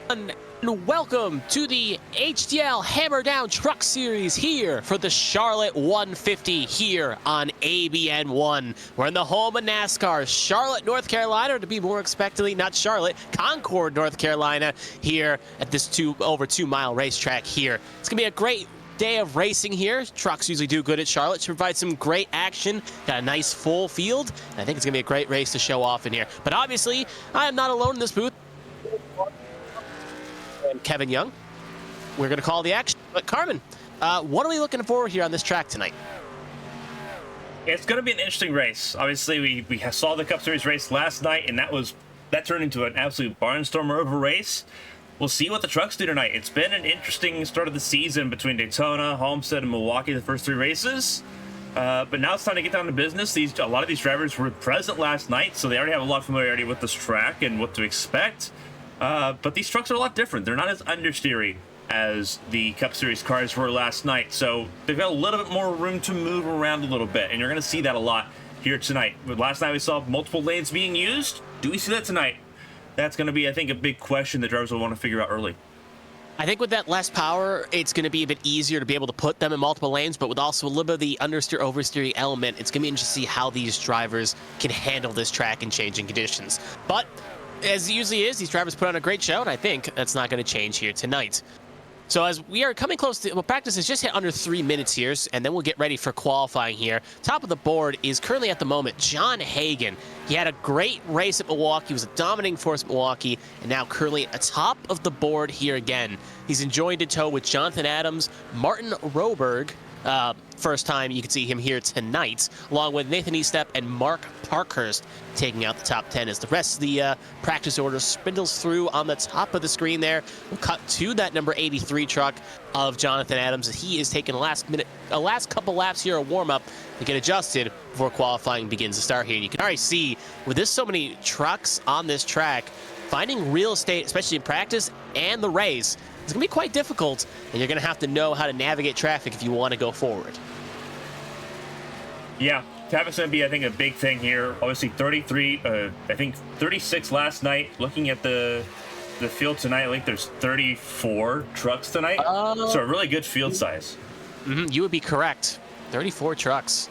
And welcome to the HTL Hammer Down Truck Series here for the Charlotte 150 here on ABN1. We're in the home of NASCAR, Charlotte, North Carolina, to be more expectedly, not Charlotte, Concord, North Carolina, here at this over 2 mile racetrack here. It's going to be a great day of racing here. Trucks usually do good at Charlotte to provide some great action. Got a nice full field. I think it's going to be a great race to show off in here. But obviously, I am not alone in this booth. And Kevin Young. We're going to call the action. But Carmen, what are we looking forward here on this track tonight? It's going to be an interesting race. Obviously, we saw the Cup Series race last night, and that turned into an absolute barnstormer of a race. We'll see what the trucks do tonight. It's been an interesting start of the season between Daytona, Homestead, and Milwaukee, the first 3 races. But now it's time to get down to business. A lot of these drivers were present last night, so they already have a lot of familiarity with this track and what to expect. But these trucks are a lot different. They're not as understeery as the Cup Series cars were last night, so they've got a little bit more room to move around a little bit, and you're going to see that a lot here tonight. Last night we saw multiple lanes being used. Do we see that tonight? That's going to be, I think, a big question that drivers will want to figure out early. I think with that less power, it's going to be a bit easier to be able to put them in multiple lanes, but with also a little bit of the understeer, oversteering element, it's going to be interesting to see how these drivers can handle this track in changing conditions. But as it usually is, these drivers put on a great show, and I think that's not going to change here tonight. So as we are coming close to, well, practice has just hit under 3 minutes here, and then we'll get ready for qualifying here. Top of the board is currently at the moment John Hagan. He had a great race at Milwaukee, was a dominating force at Milwaukee, and now currently atop of the board here again. He's enjoying to tow with Jonathan Adams, Martin Roberg. First time you can see him here tonight, along with Nathan Estep and Mark Parkhurst taking out the top 10 as the rest of the practice order spindles through on the top of the screen there. We'll cut to that number 83 truck of Jonathan Adams. He is taking a last couple laps here, a warm-up, to get adjusted before qualifying begins to start here. You can already see, with this so many trucks on this track, finding real estate, especially in practice and the race, it's going to be quite difficult, and you're going to have to know how to navigate traffic if you want to go forward. Yeah, traffic's going to be, I think, a big thing here. Obviously, 33, I think 36 last night. Looking at the field tonight, I think there's 34 trucks tonight. So a really good field size. You would be correct. 34 trucks.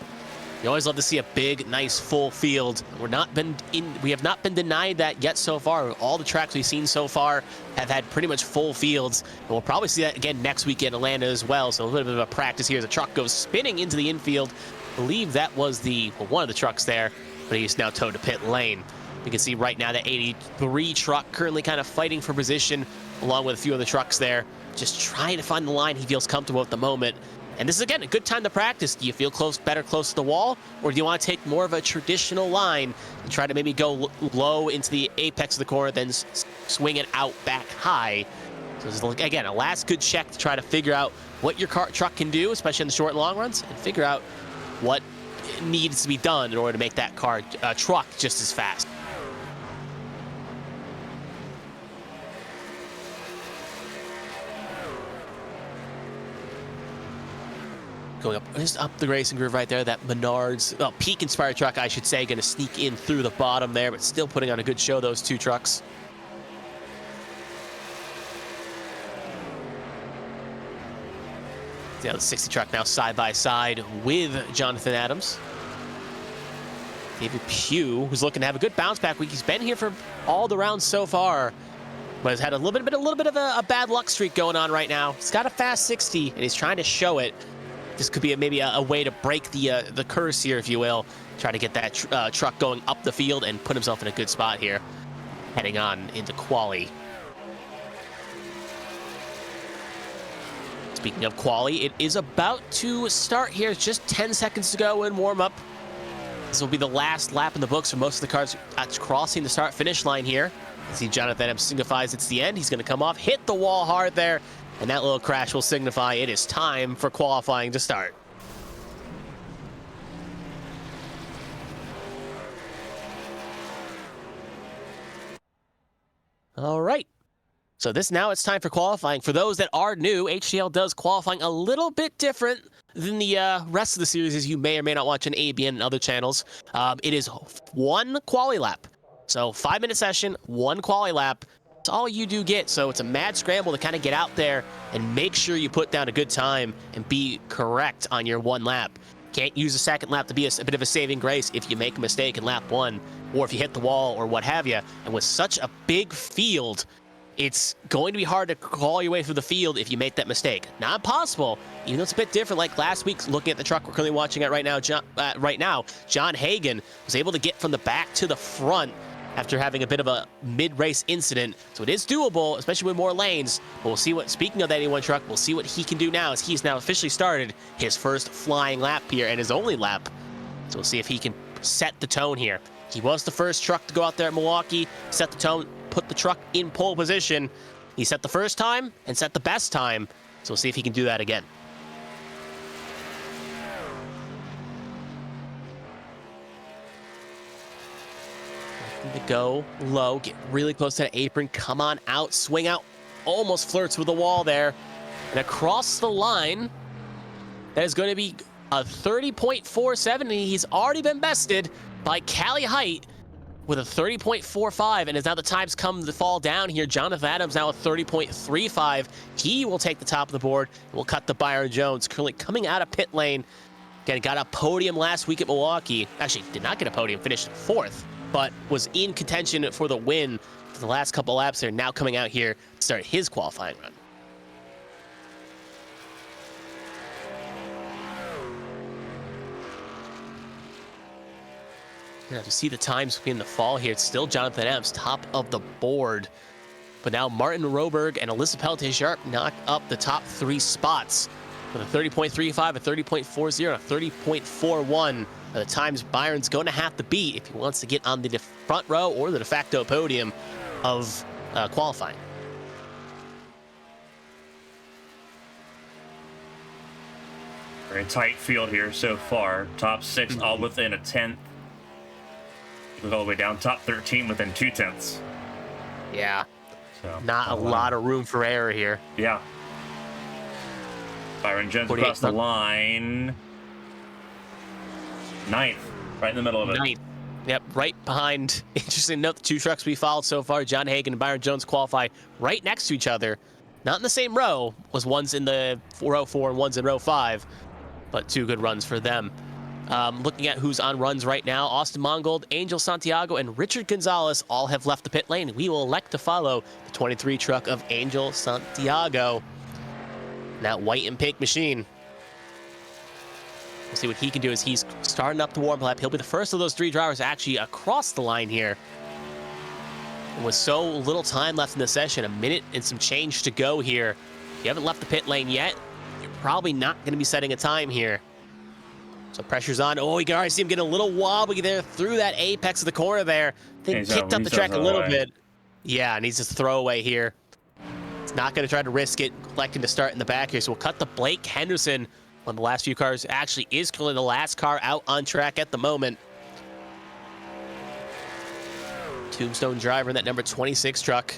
You always love to see a big, nice, full field. We have not been denied that yet so far. All the tracks we've seen so far have had pretty much full fields. And we'll probably see that again next week in Atlanta as well. So a little bit of a practice here as the truck goes spinning into the infield. I believe that was one of the trucks there, but he's now towed to pit lane. You can see right now that 83 truck currently kind of fighting for position, along with a few other trucks there, just trying to find the line he feels comfortable at the moment. And this is, again, a good time to practice. Do you feel better close to the wall, or do you want to take more of a traditional line and try to maybe go low into the apex of the corner, then swing it out back high? So this is, again, a last good check to try to figure out what your truck can do, especially in the short and long runs, and figure out what needs to be done in order to make that truck just as fast. Going just up the racing groove right there, that Menards, Peak Inspired truck, I should say, going to sneak in through the bottom there, but still putting on a good show, those 2 trucks. See how the 60 truck now side by side with Jonathan Adams. David Pugh, who's looking to have a good bounce back week. He's been here for all the rounds so far, but has had a little bit of a bad luck streak going on right now. He's got a fast 60, and he's trying to show it. This could be maybe a way to break the curse here, if you will. Try to get that truck going up the field and put himself in a good spot here, heading on into quali. Speaking of quali, it is about to start here. It's just 10 seconds to go in warm-up. This will be the last lap in the books for most of the cars crossing the start-finish line here. See Jonathan Adams signifies it's the end. He's going to come off, hit the wall hard there. And that little crash will signify it is time for qualifying to start. All right. So now it's time for qualifying. For those that are new, HTL does qualifying a little bit different than the rest of the series, as you may or may not watch on ABN and other channels. It is 1 quali lap. So 5-minute session, 1 quali lap. That's all you do get. So it's a mad scramble to kind of get out there and make sure you put down a good time and be correct on your one lap. Can't use a second lap to be a bit of a saving grace if you make a mistake in lap one, or if you hit the wall or what have you. And with such a big field, it's going to be hard to crawl your way through the field if you make that mistake. Not possible, even though it's a bit different. Like last week, looking at the truck we're currently watching at right now, John Hagen was able to get from the back to the front after having a bit of a mid-race incident. So it is doable, especially with more lanes. But we'll see what, speaking of that 81 truck, we'll see what he can do now as he's now officially started his first flying lap here and his only lap. So we'll see if he can set the tone here. He was the first truck to go out there at Milwaukee, set the tone, put the truck in pole position. He set the first time and set the best time. So we'll see if he can do that again. To go low, get really close to the apron, come on out, swing out, almost flirts with the wall there. And across the line, that is going to be a 30.47, and he's already been bested by Cali Height with a 30.45, and as now the times come to fall down here, Jonathan Adams now a 30.35. He will take the top of the board, and will cut to Byron Jones, currently coming out of pit lane. Again, got a podium last week at Milwaukee. Actually, did not get a podium, finished fourth, but was in contention for the win for the last couple laps there, now coming out here to start his qualifying run. Yeah, to see the times in the fall here, it's still Jonathan Adams top of the board. But now Martin Roberg and Alyssa Peltier-Sharp knock up the top three spots with a 30.35, a 30.40, a 30.41. The times Byron's going to have to beat if he wants to get on the front row or the de facto podium of qualifying. Very tight field here so far. Top six all within a tenth. All the way down, top 13 within 2/10. Yeah. So not a lot of room for error here. Yeah. Byron Jones across the line. Ninth, right in the middle of it. Ninth. Yep, right behind. Interesting to note, the two trucks we followed so far, John Hagen and Byron Jones, qualify right next to each other. Not in the same row, was one's in the row 4 and one's in row 5, but two good runs for them. Looking at who's on runs right now, Austin Mongold, Angel Santiago, and Richard Gonzalez all have left the pit lane. We will elect to follow the 23 truck of Angel Santiago. That white and pink machine. We'll see what he can do as he's starting up the warm lap. He'll be the first of those three drivers actually across the line here. And with so little time left in the session, a minute and some change to go here. If you haven't left the pit lane yet, you're probably not going to be setting a time here. So pressure's on. Oh, you can already see him getting a little wobbly there through that apex of the corner there. I think kicked up the track a little bit. Yeah, needs to throw away here. It's not going to try to risk it, electing to start in the back here. So we'll cut to Blake Henderson. One of the last few cars, actually is currently the last car out on track at the moment. Tombstone driver in that number 26 truck.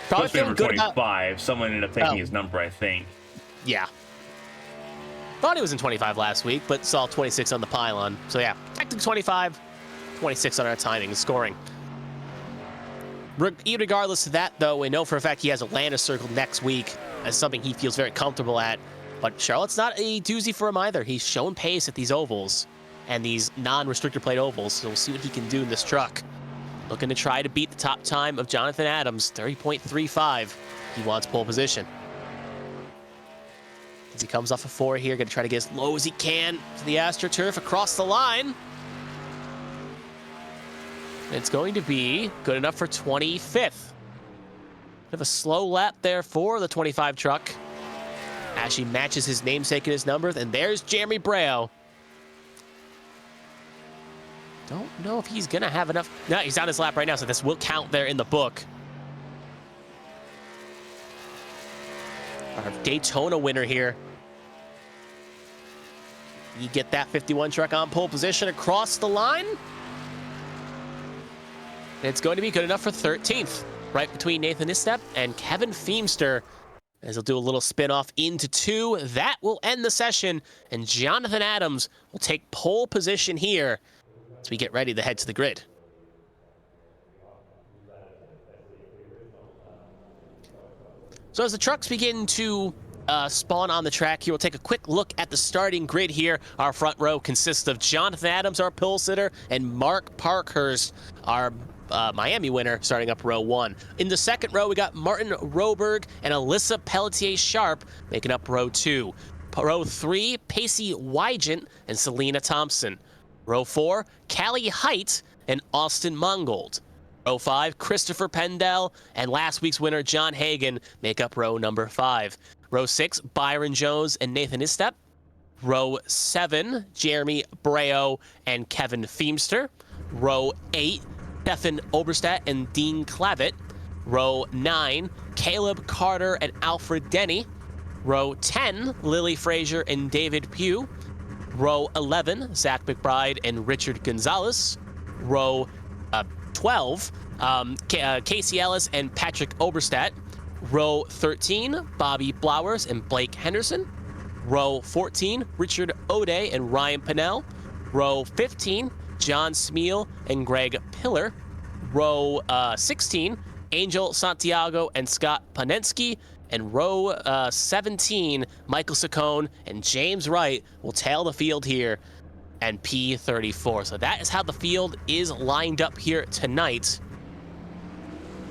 Probably feeling good about 25. Someone ended up taking his number, I think. Yeah. Thought he was in 25 last week, but saw 26 on the pylon. So yeah, technically 25, 26 on our timing and scoring. Regardless of that, though, we know for a fact he has Atlanta circled next week as something he feels very comfortable at. But Charlotte's not a doozy for him either. He's shown pace at these ovals and these non-restrictor plate ovals, so we'll see what he can do in this truck. Looking to try to beat the top time of Jonathan Adams, 30.35. He wants pole position. As he comes off a 4 here, going to try to get as low as he can to the AstroTurf across the line. It's going to be good enough for 25th. Bit of a slow lap there for the 25 truck. Actually matches his namesake and his number. And there's Jeremy Brao. Don't know if he's going to have enough. No, he's on his lap right now, so this will count there in the book. Our Daytona winner here. You get that 51 truck on pole position across the line. It's going to be good enough for 13th, right between Nathan Istep and Kevin Feemster. As he'll do a little spin off into 2. That will end the session, and Jonathan Adams will take pole position here as we get ready to head to the grid. So as the trucks begin to spawn on the track here, we'll take a quick look at the starting grid here. Our front row consists of Jonathan Adams, our pole sitter, and Mark Parkhurst, our Miami winner, starting up row 1. In the second row, we got Martin Roberg and Alyssa Pelletier-Sharp making up row 2. Row 3, Pacey Wygant and Selena Thompson. Row 4, Callie Height and Austin Mongold. Row 5, Christopher Pendell and last week's winner, John Hagan, make up row number 5. Row 6, Byron Jones and Nathan Istep. Row 7, Jeremy Breo and Kevin Feemster. Row 8, Stefan Oberstadt and Dean Clavitt. Row 9, Caleb Carter and Alfred Denny. Row 10, Lily Frazier and David Pugh. Row 11, Zach McBride and Richard Gonzalez. Row 12, Casey Ellis and Patrick Oberstadt. Row 13, Bobby Blowers and Blake Henderson. Row 14, Richard O'Day and Ryan Pinnell. Row 15, John Smeal and Greg Pillar. Row 16, Angel Santiago and Scott Panensky. And row 17, Michael Saccone and James Wright will tail the field here and P34. So that is how the field is lined up here tonight.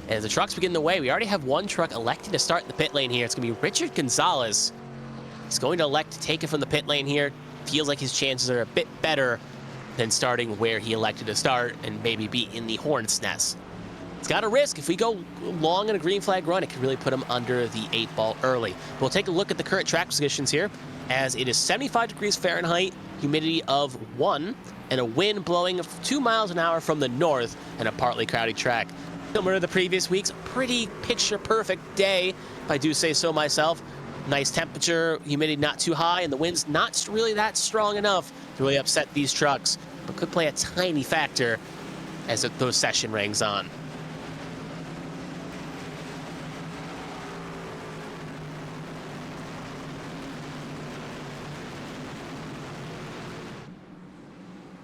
And as the trucks begin the way, we already have one truck electing to start in the pit lane here. It's going to be Richard Gonzalez. He's going to elect to take it from the pit lane here. Feels like his chances are a bit better than starting where he elected to start and maybe be in the hornet's nest. It's got a risk. If we go long in a green flag run, it could really put him under the 8 ball early. We'll take a look at the current track positions here, as it is 75 degrees Fahrenheit, humidity of 1, and a wind blowing 2 miles an hour from the north, and a partly cloudy track. Similar to the previous weeks, pretty picture-perfect day, if I do say so myself. Nice temperature, humidity not too high, and the wind's not really that strong enough to really upset these trucks, but could play a tiny factor as those session rings on.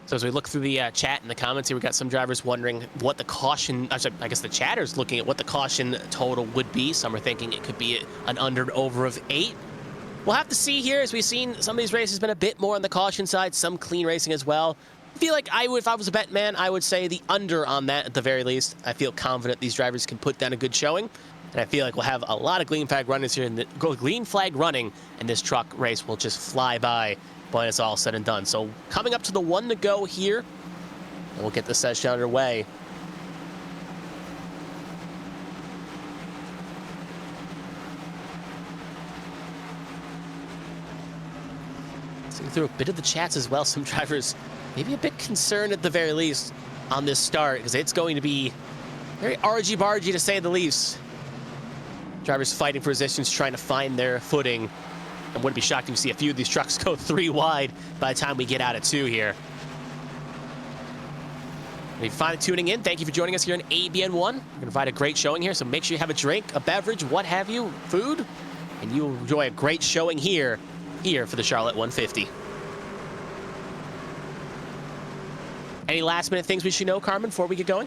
So as we look through the chat and the comments here, we got some drivers wondering what the caution, I guess the chatter's looking at what the caution total would be. Some are thinking it could be an under and over of 8. We'll have to see here, as we've seen some of these races been a bit more on the caution side, some clean racing as well. I feel like if I was a bet man, I would say the under on that at the very least. I feel confident these drivers can put down a good showing. And I feel like we'll have a lot of green flag runners here, and green flag running, and this truck race will just fly by when it's all said and done. So coming up to the 1 to go here, and we'll get the session underway. Seeing through a bit of the chats as well, some drivers maybe a bit concerned at the very least on this start, because it's going to be very argy-bargy to say the least. Drivers fighting for positions, trying to find their footing. And wouldn't be shocked if we see a few of these trucks go 3 wide by the time we get out at 2 here. If you're finally tuning in, thank you for joining us here in ABN1. We're going to provide a great showing here, so make sure you have a drink, a beverage, what have you, food, and you'll enjoy a great showing here for the Charlotte 150. Any last minute things we should know, Carmen, before we get going?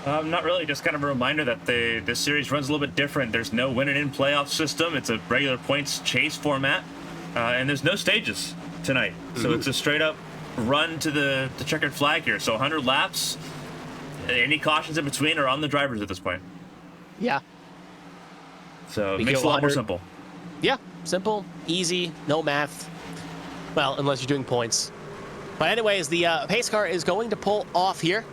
Not really, just kind of a reminder that this series runs a little bit different. There's no win and in playoff system. It's a regular points chase format, and there's no stages tonight. So it's a straight up run to the checkered flag here. So 100 laps. Any cautions in between are on the drivers at this point. Yeah. So it makes it a lot more simple. Yeah, simple, easy, no math. Well, unless you're doing points. But anyways, the pace car is going to pull off here.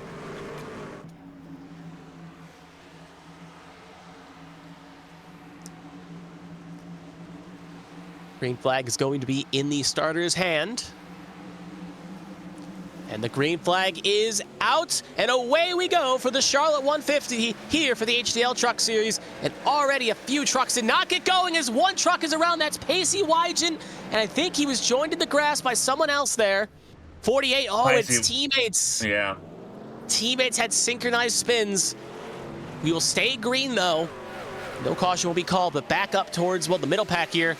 Green flag is going to be in the starter's hand. And the green flag is out, and away we go for the Charlotte 150 here for the HTL Truck Series. And already a few trucks did not get going as one truck is around. That's Pacey Wygant, and I think he was joined in the grass by someone else there. 48, it's teammates. Yeah. Teammates had synchronized spins. We will stay green, though. No caution will be called, but back up towards, well, the middle pack here.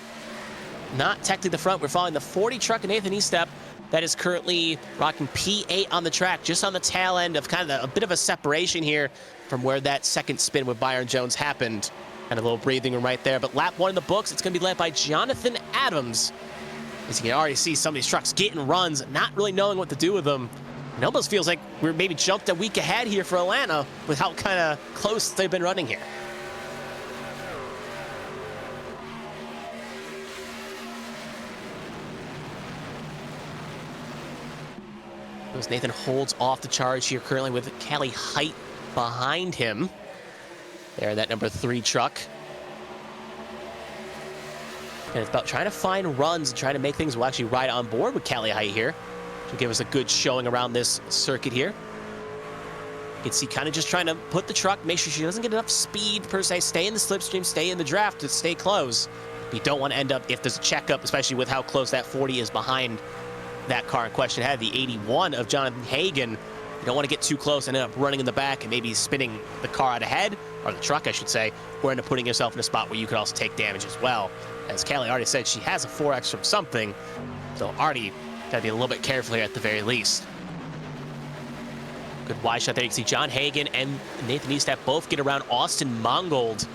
Not technically the front. We're following the 40 truck and Nathan Estep. That is currently rocking P8 on the track, just on the tail end of kind of a bit of a separation here from where that second spin with Byron Jones happened. And a little breathing room right there. But lap 1 in the books, it's going to be led by Jonathan Adams. As you can already see some of these trucks getting runs, not really knowing what to do with them. It almost feels like we're maybe jumped a week ahead here for Atlanta with how kind of close they've been running here. As Nathan holds off the charge here currently with Callie Height behind him. There, that number 3 truck. And it's about trying to find runs and trying to make things we'll actually ride on board with Callie Height here to give us a good showing around this circuit here. You can see kind of just trying to put the truck, make sure she doesn't get enough speed per se, stay in the slipstream, stay in the draft to stay close. You don't want to end up, if there's a checkup, especially with how close that 40 is behind that car in question had, the 81 of Jonathan Hagan. You don't want to get too close and end up running in the back and maybe spinning the car out ahead, or the truck, I should say, or end up putting yourself in a spot where you could also take damage as well. As Callie already said, she has a 4X from something, so already got to be a little bit careful here at the very least. Good wide shot there. You can see John Hagan and Nathan Eastat both get around Austin Mongold.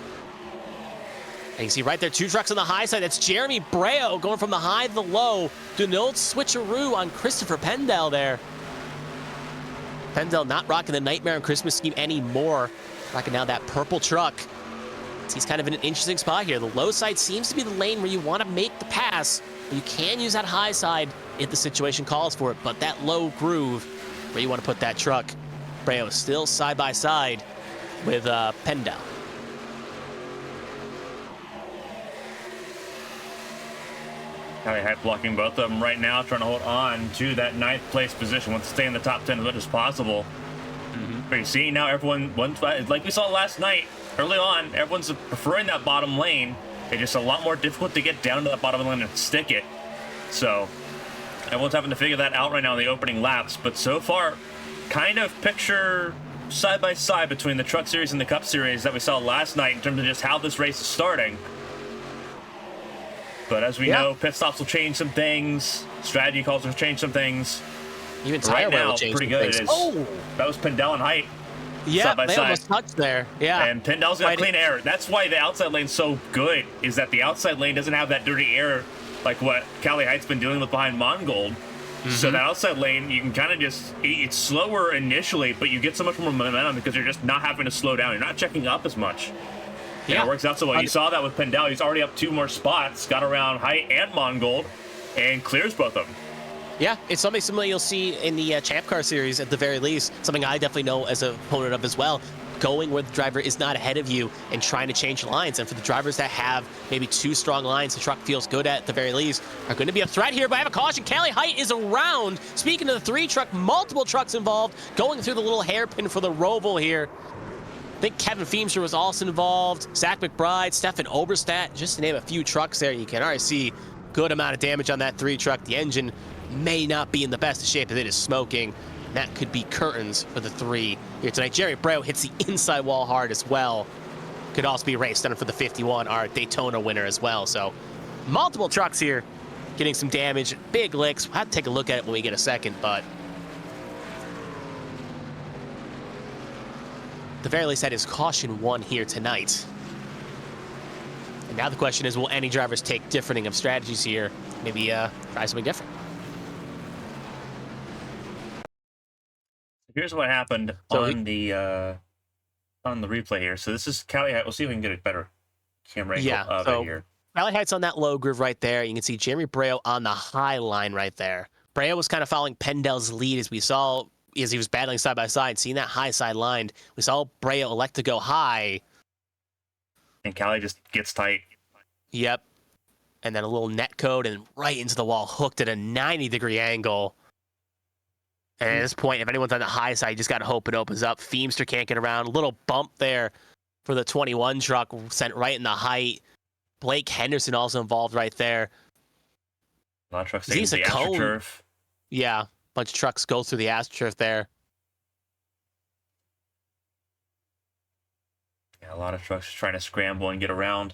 And you see right there, 2 trucks on the high side. That's Jeremy Breo going from the high to the low. Doing an old switcheroo on Christopher Pendell there. Pendell not rocking the Nightmare on Christmas scheme anymore. Rocking now that purple truck. He's kind of in an interesting spot here. The low side seems to be the lane where you want to make the pass. But you can use that high side if the situation calls for it. But that low groove where you want to put that truck. Breo is still side by side with Pendell. Callie Height blocking both of them right now, trying to hold on to that 9th place position. Wants to stay in the top 10 as much as possible. But you're seeing now everyone, like we saw last night, early on, everyone's preferring that bottom lane. It's just a lot more difficult to get down to that bottom lane and stick it. So everyone's having to figure that out right now in the opening laps. But so far, kind of picture side by side between the Truck Series and the Cup Series that we saw last night in terms of just how this race is starting. But as we know, pit stops will change some things. Strategy calls will change some things. Even tire wear will change pretty good. Things. It is. Oh! That was Pendell and Height. Yeah, side by they side. almost touched there. Yeah. And Pendell's got clean air. That's why the outside lane's so good, is that the outside lane doesn't have that dirty air like what Callie Height's been dealing with behind Mongold. So that outside lane, you can kind of just, it's slower initially, but you get so much more momentum because you're just not having to slow down. You're not checking up as much. Yeah, it works out so well. You saw that with Pendell. He's already up 2 more spots, got around Height and Mongold, and clears both of them. Yeah, it's something similar you'll see in the Champ Car Series at the very least. Something I definitely know as a opponent of as well. Going where the driver is not ahead of you and trying to change lines. And for the drivers that have maybe 2 strong lines the truck feels good at the very least are going to be a threat here. But I have a caution. Callie Height is around. Speaking of the 3 truck, multiple trucks involved. Going through the little hairpin for the Roval here. I think Kevin Feemster was also involved. Zach McBride, Stefan Oberstadt, just to name a few trucks there. You can already see good amount of damage on that 3 truck. The engine may not be in the best of shape as it is smoking. That could be curtains for the 3 here tonight. Jerry Breo hits the inside wall hard as well. Could also be raced under for the 51, our Daytona winner as well. So multiple trucks here getting some damage. Big licks. We'll have to take a look at it when we get a second, but at the very least, that is caution 1 here tonight. And now the question is, will any drivers take differing of strategies here? Maybe try something different. Here's what happened on the replay here. So this is Callie Height. We'll see if we can get a better camera angle of it here. Callie Height's on that low groove right there. You can see Jeremy Breo on the high line right there. Breo was kind of following Pendell's lead as we saw as he was battling side by side, seeing that high side line. We saw Breo elect to go high. And Callie just gets tight. Yep. And then a little net code and right into the wall, hooked at a 90-degree angle. And at this point, if anyone's on the high side, you just got to hope it opens up. Feemster can't get around. A little bump there for the 21 truck sent right in the height. Blake Henderson also involved right there. A lot of trucks taking the AstroTurf. Yeah, a bunch of trucks go through the AstroTurf there. Yeah, a lot of trucks trying to scramble and get around.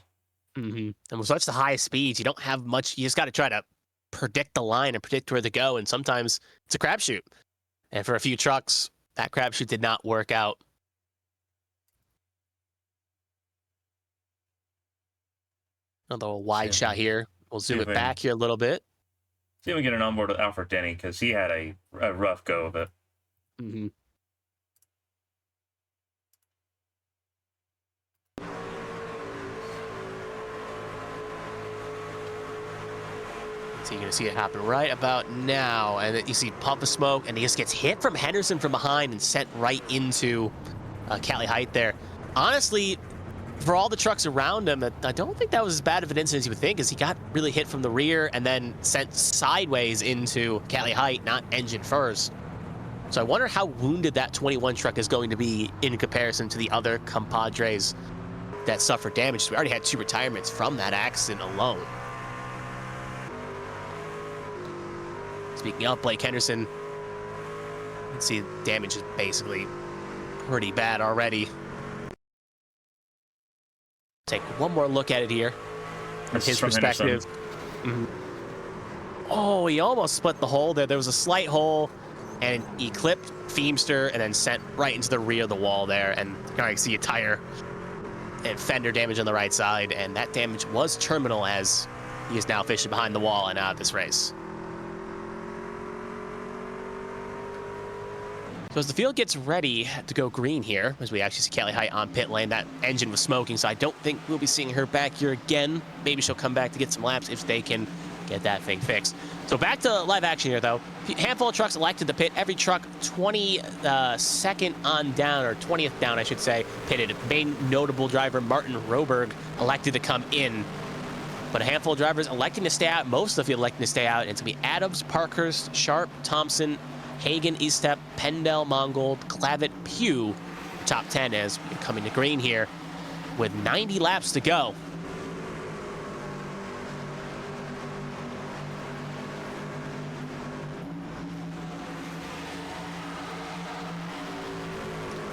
And with such the high speeds, you don't have much. You just got to try to predict the line and predict where to go. And sometimes it's a crapshoot. And for a few trucks, that crapshoot did not work out. Another wide shot here. We'll zoom it we- back here a little bit. See if we get an onboard with Alfred Denny, because he had a rough go of it. Mm-hmm. So you're going to see it happen right about now. And then you see pump of smoke, and he just gets hit from Henderson from behind and sent right into Cali Height there. Honestly, for all the trucks around him, I don't think that was as bad of an incident as you would think, as he got really hit from the rear and then sent sideways into Cali Height, not engine first. So I wonder how wounded that 21 truck is going to be in comparison to the other compadres that suffered damage. We already had 2 retirements from that accident alone. Speaking of Blake Henderson, you can see damage is basically pretty bad already. Take one more look at it here from his perspective. Oh, he almost split the hole there. There was a slight hole, and he clipped Feemster and then sent right into the rear of the wall there. And you can see a tire and fender damage on the right side, and that damage was terminal as he is now officially behind the wall and out of this race. So as the field gets ready to go green here, as we actually see Cali Height on pit lane, that engine was smoking, so I don't think we'll be seeing her back here again. Maybe she'll come back to get some laps if they can get that thing fixed. So back to live action here, though. A handful of trucks elected to pit. Every truck 22nd on down, or 20th down, I should say, pitted. Main notable driver Martin Roberg elected to come in. But a handful of drivers electing to stay out. Most of the field electing to stay out. It's going to be Adams, Parkhurst, Sharp, Thompson, Hagen, Estep, Pendel, Mongold, Clavitt, Pugh. Top 10 as we're coming to green here with 90 laps to go.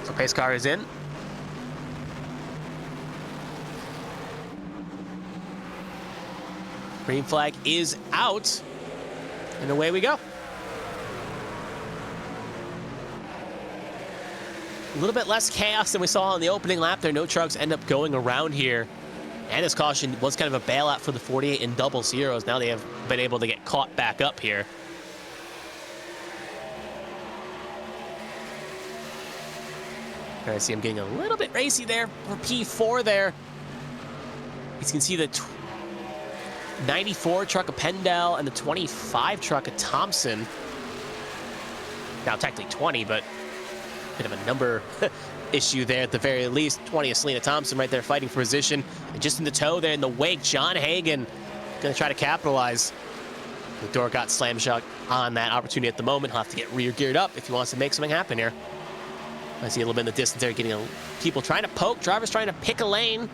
So pace car is in. Green flag is out. And away we go. A little bit less chaos than we saw on the opening lap there. No trucks end up going around here. And this caution was kind of a bailout for the 48 in double zeros. Now they have been able to get caught back up here. I see him getting a little bit racy there for P4 there. You can see the 94 truck of Pendel and the 25 truck of Thompson. Now technically 20, but bit of a number issue there at the very least. 20 of Selena Thompson right there fighting for position. And just in the toe there in the wake, John Hagen going to try to capitalize. The door got slam shut on that opportunity at the moment. He'll have to get rear geared up if he wants to make something happen here. I see a little bit in the distance there, getting people trying to poke, drivers trying to pick a lane,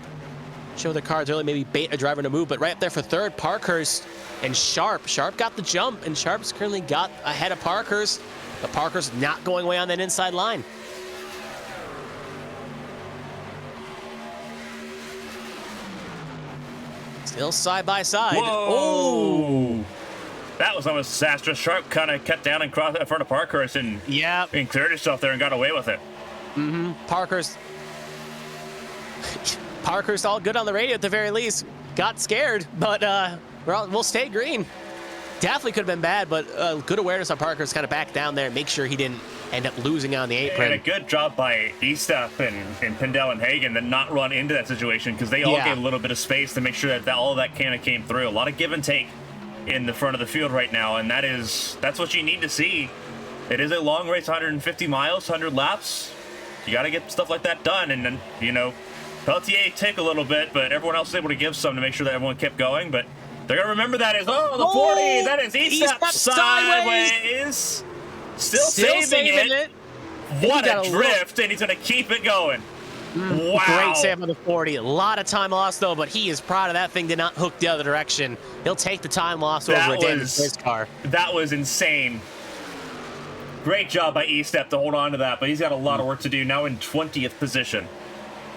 show their cards early, maybe bait a driver to move. But right up there for third, Parkhurst and Sharp. Sharp got the jump, and Sharp's currently got ahead of Parkhurst. But Parkhurst not going away on that inside line. Still side by side. Whoa! Oh! That was almost disastrous. Sharp kind of cut down and crossed in front of Parkhurst and, Yeah. and cleared himself there and got away with it. Mm-hmm. Parkhurst all good on the radio at the very least. Got scared, but we'll stay green. Definitely could have been bad, but good awareness on Parkhurst, kind of back down there, make sure he didn't end up losing on the apron. And a good job by Estep and Pendel and Hagen to not run into that situation, because they all gave a little bit of space to make sure that all of that kind of came through. A lot of give and take in the front of the field right now, and that's what you need to see. It is a long race, 150 miles, 100 laps. You got to get stuff like that done, and then, you know, Peltier took a little bit, but everyone else was able to give some to make sure that everyone kept going. But they're going to remember that as, the 40, that is Estep sideways. Still saving it. What a drift, and he's going to keep it going. Wow. Great save on the 40. A lot of time lost, though, but he is proud of that thing. Did not hook the other direction. He'll take the time lost over a damaged race car. That was insane. Great job by Estep to hold on to that, but he's got a lot of work to do now in 20th position.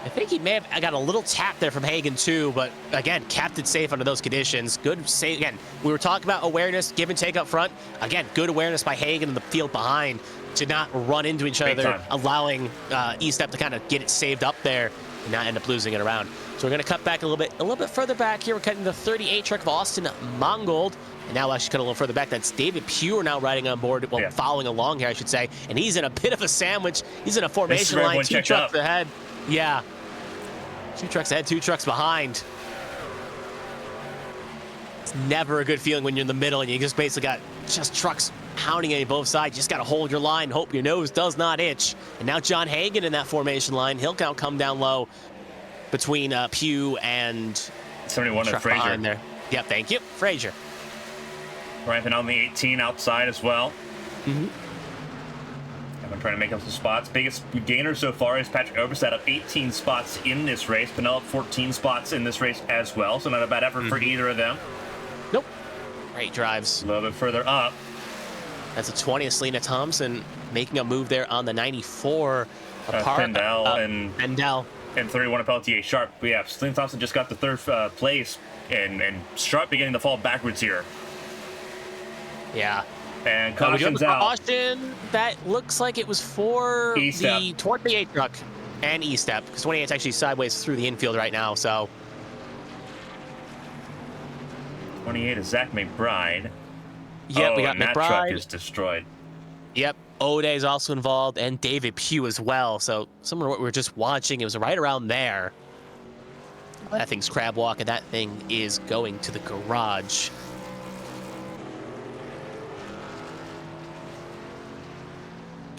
I think he may have got a little tap there from Hagen, too, but again, kept it safe under those conditions. Good save. Again, we were talking about awareness, give and take up front. Again, good awareness by Hagen in the field behind to not run into each other, allowing Estep to kind of get it saved up there and not end up losing it around. So we're going to cut back a little bit further back here. We're cutting the 38 truck of Austin Mongold. And now actually cut a little further back. That's David Pugh now riding on board, well, following along here, I should say. And he's in a bit of a sandwich. He's in a formation line, 2 trucks ahead. Yeah. 2 trucks ahead, 2 trucks behind. It's never a good feeling when you're in the middle and you just basically got just trucks pounding at you both sides. You just got to hold your line, hope your nose does not itch. And now John Hagan in that formation line. He'll come down low between Pugh and 71 of Frazier. There. Yep, thank you. Frazier. Ryan on the 18 outside as well. Mm-hmm. I'm trying to make up some spots. Biggest gainer so far is Patrick Oberstad up 18 spots in this race. Penel up 14 spots in this race as well. So not a bad effort for either of them. Nope. Great drives. A little bit further up. That's a 20 of Selena Thompson making a move there on the 94. Pendel and 31 of Pelletier. Sharp. But yeah, Selena Thompson just got the 3rd place, and Sharp beginning to fall backwards here. Yeah. And caution's out. Caution, that looks like it was for the 28 truck and E-Step, because 28's actually sideways through the infield right now, so. 28 is Zach McBride. Yep, we got McBride. That truck is destroyed. Yep, O'Day's also involved, and David Pugh as well, so similar to what we were just watching, it was right around there. That thing's crab walk, and that thing is going to the garage.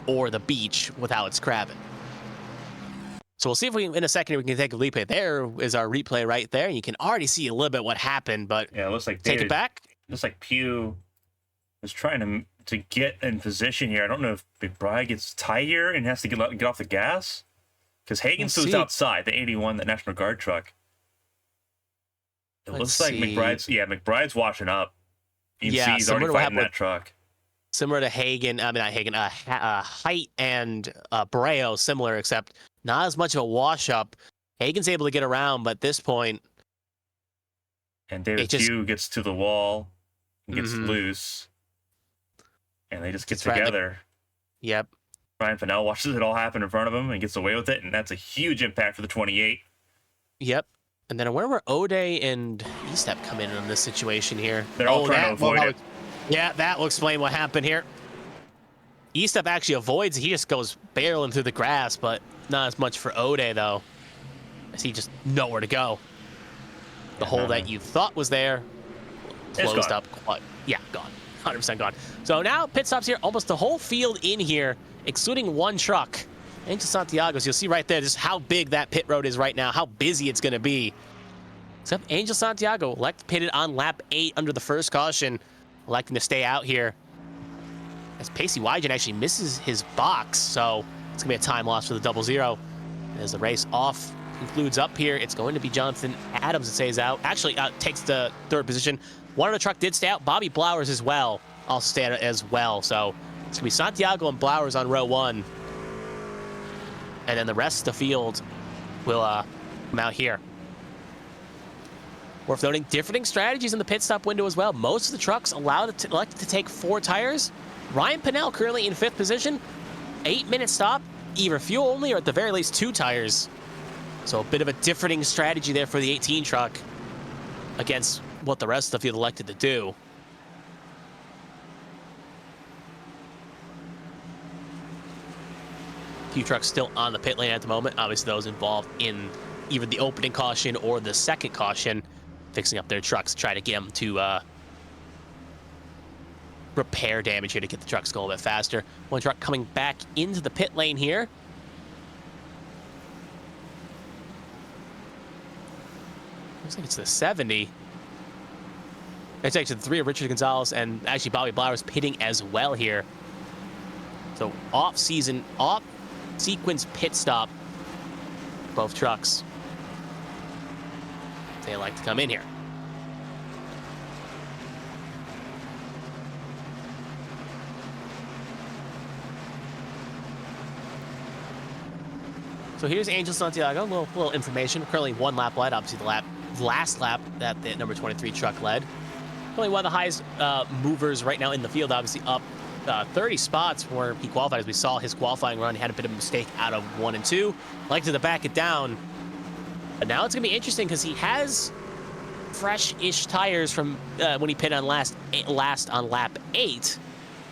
Or the beach with how it's crabbing. So we'll see if in a second we can take a replay. There is our replay right there. You can already see a little bit what happened, but yeah, it looks like take it back. Looks like Pugh is trying to get in position here. I don't know if McBride gets tight here and has to get off the gas, because Hagen still outside the 81, the National Guard truck. It looks like McBride's washing up. You can see he's already fighting that truck. Similar to Hagen, not Hagen, Height and Breo, similar, except not as much of a wash-up. Hagen's able to get around, but at this point... And David Pugh gets to the wall, and gets loose, and they just get together. Yep. Ryan Fennell watches it all happen in front of him and gets away with it, and that's a huge impact for the 28. Yep. And then where were O'Day and E-Step come in this situation here? They're all trying to avoid it. Yeah, that will explain what happened here. E-Step actually avoids. He just goes barreling through the grass, but not as much for O'Day, though. I see just nowhere to go. The hole that you thought was there closed up. Gone. 100% gone. So now pit stops here. Almost the whole field in here, excluding one truck. Into Santiago's. You'll see right there just how big that pit road is right now, how busy it's going to be. Except Angel Santiago pitted on lap 8 under the first caution, electing to stay out here. As Pacey Wygen actually misses his box, so it's going to be a time loss for the 00. As the race concludes up here, it's going to be Jonathan Adams that stays out. Actually, takes the 3rd position. One of the truck did stay out. Bobby Blowers as well also stayed out as well. So it's going to be Santiago and Blowers on row 1. And then the rest of the field will come out here. Worth noting, differing strategies in the pit stop window as well. Most of the trucks elected to take 4 tires. Ryan Pennell currently in 5th position. 8-minute stop, either fuel only or at the very least 2 tires. So a bit of a differing strategy there for the 18 truck against what the rest of the field elected to do. Few trucks still on the pit lane at the moment. Obviously, those involved in either the opening caution or the second caution, fixing up their trucks, try to get them to repair damage here to get the trucks going a bit faster. One truck coming back into the pit lane here. Looks like it's the 70. It's actually the 3 of Richard Gonzalez and actually Bobby Blowers pitting as well here. So off-sequence pit stop. Both trucks. They like to come in here. So here's Angel Santiago, a little information. Currently 1 lap led, obviously the last lap that the number 23 truck led. Currently one of the highest movers right now in the field, obviously up 30 spots from where he qualified. As we saw his qualifying run, he had a bit of a mistake out of 1 and 2. Like to back it down, But now it's going to be interesting because he has fresh-ish tires from when he pitted on last on lap 8.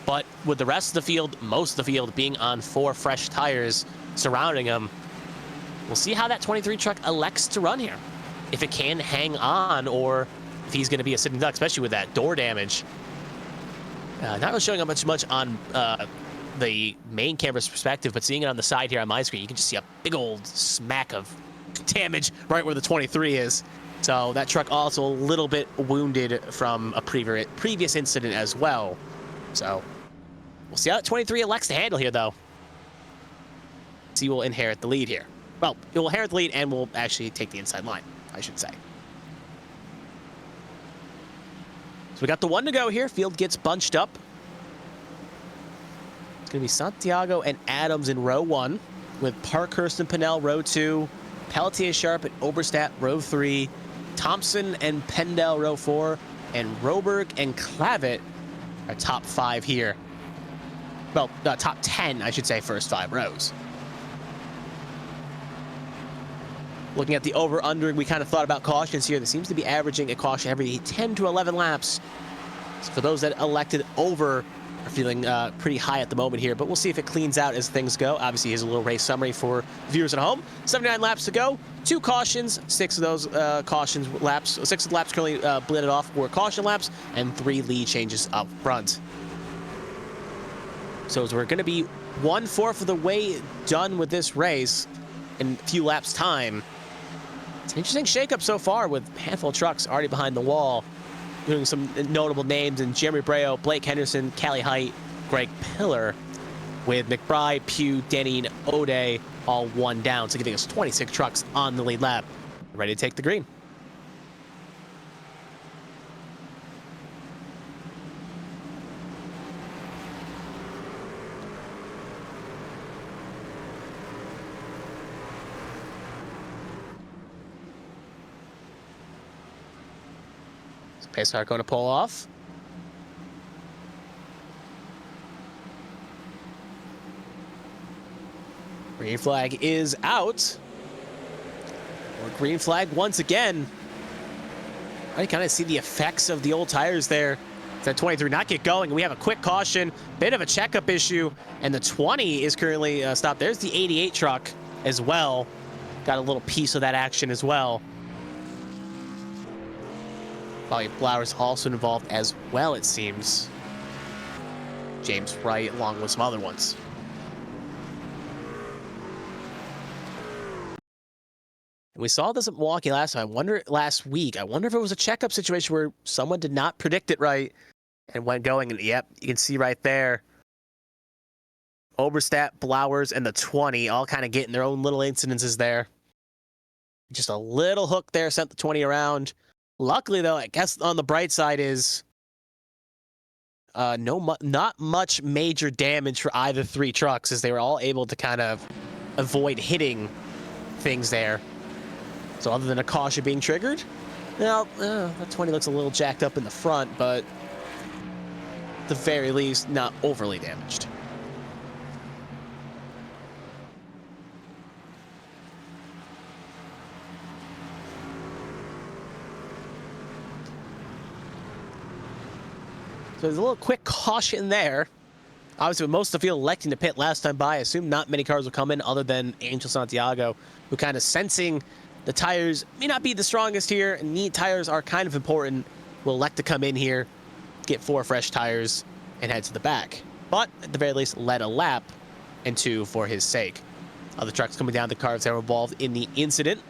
But with the rest of the field, most of the field being on 4 fresh tires surrounding him, we'll see how that 23 truck elects to run here. If it can hang on, or if he's going to be a sitting duck, especially with that door damage. Not really showing up much on the main camera's perspective, but seeing it on the side here on my screen, you can just see a big old smack of damage right where the 23 is. So that truck also a little bit wounded from a previous incident as well. So we'll see how that 23 elects to handle here, though. He will inherit the lead here. Well, he will inherit the lead and will actually take the inside line, I should say. So we got the 1 to go here. Field gets bunched up. It's going to be Santiago and Adams in row 1, with Parkhurst and Pinnell row 2, Pelletier, Sharp, and Oberstadt row 3, Thompson and Pendel row 4, and Roberg and Clavitt are top 5 here. Well, top 10, I should say, first 5 rows. Looking at the over-under, we kind of thought about cautions here. That seems to be averaging a caution every 10 to 11 laps. So for those that elected over, are feeling pretty high at the moment here, but we'll see if it cleans out as things go. Obviously, here's a little race summary for viewers at home. 79 laps to go, 2 cautions, 6 of those cautions laps, 6 of the laps currently blended off were caution laps, and 3 lead changes up front. So as we're going to be 1/4 of the way done with this race in a few laps' time. It's an interesting shakeup so far, with a handful of trucks already behind the wall, doing some notable names in Jeremy Breo, Blake Henderson, Callie Height, Greg Pillar, with McBride, Pugh, Denny, and O'Day all 1 down, so giving us 26 trucks on the lead lap, ready to take the green. Pace car going to pull off. Green flag is out. Or green flag once again. I kind of see the effects of the old tires there. That 23 not get going. We have a quick caution, bit of a checkup issue, and the 20 is currently stopped. There's the 88 truck as well. Got a little piece of that action as well. Bobby Blauer's also involved as well, it seems. James Wright, along with some other ones. And we saw this at Milwaukee last week. I wonder if it was a checkup situation where someone did not predict it right and went going. And yep, you can see right there. Oberstadt, Blauers, and the 20 all kind of getting their own little incidences there. Just a little hook there sent the 20 around. Luckily, though, I guess on the bright side is not much major damage for either 3 trucks, as they were all able to kind of avoid hitting things there. So other than a caution being triggered, now that 20 looks a little jacked up in the front, but at the very least, not overly damaged. So there's a little quick caution there. Obviously, with most of the field electing to pit last time by, I assume not many cars will come in other than Angel Santiago, who kind of sensing the tires may not be the strongest here, and neat tires are kind of important, will elect to come in here, get 4 fresh tires, and head to the back. But at the very least, led a lap and 2 for his sake. Other trucks coming down the cars that were involved in the incident.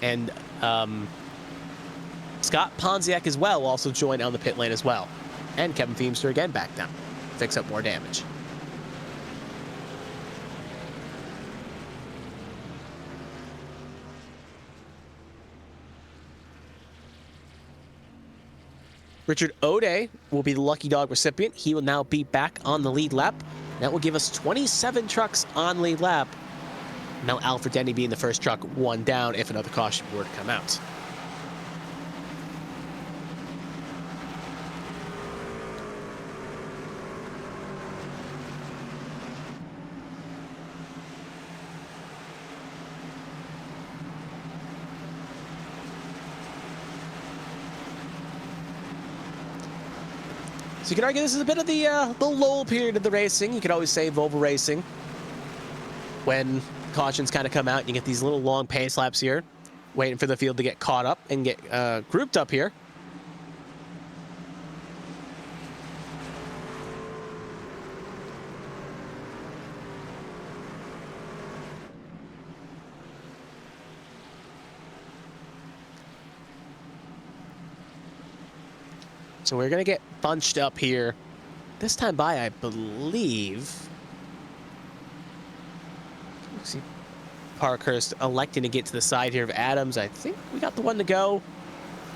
And Scott Ponziak as well also joined on the pit lane as well. And Kevin Feemster again back down. Fix up more damage. Richard O'Day will be the lucky dog recipient. He will now be back on the lead lap. That will give us 27 trucks on lead lap. Now Alfred Denny being the first truck 1 down if another caution were to come out. So you can argue this is a bit of the lull period of the racing. You could always say Volvo racing when cautions kind of come out and you get these little long pace laps here, waiting for the field to get caught up and get grouped up here. So we're going to get bunched up here. This time by, I believe. See Parkhurst electing to get to the side here of Adams. I think we got the one to go.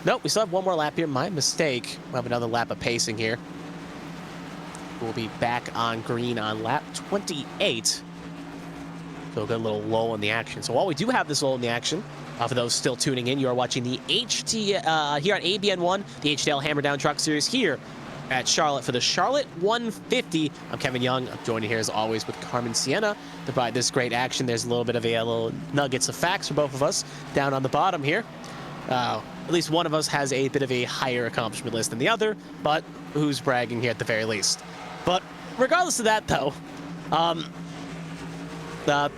Nope, we still have one more lap here. My mistake. We'll have another lap of pacing here. We'll be back on green on lap 28. So a good little lull in the action. So while we do have this lull in the action, for those still tuning in, you are watching the HT here on ABN1, the HTL Hammer Down Truck Series here at Charlotte for the Charlotte 150. I'm Kevin Young. I'm joined here as always with Carmen Sienna to provide this great action. There's a little bit of a little nuggets of facts for both of us down on the bottom here. At least one of us has a bit of a higher accomplishment list than the other, but who's bragging here at the very least. But regardless of that, though,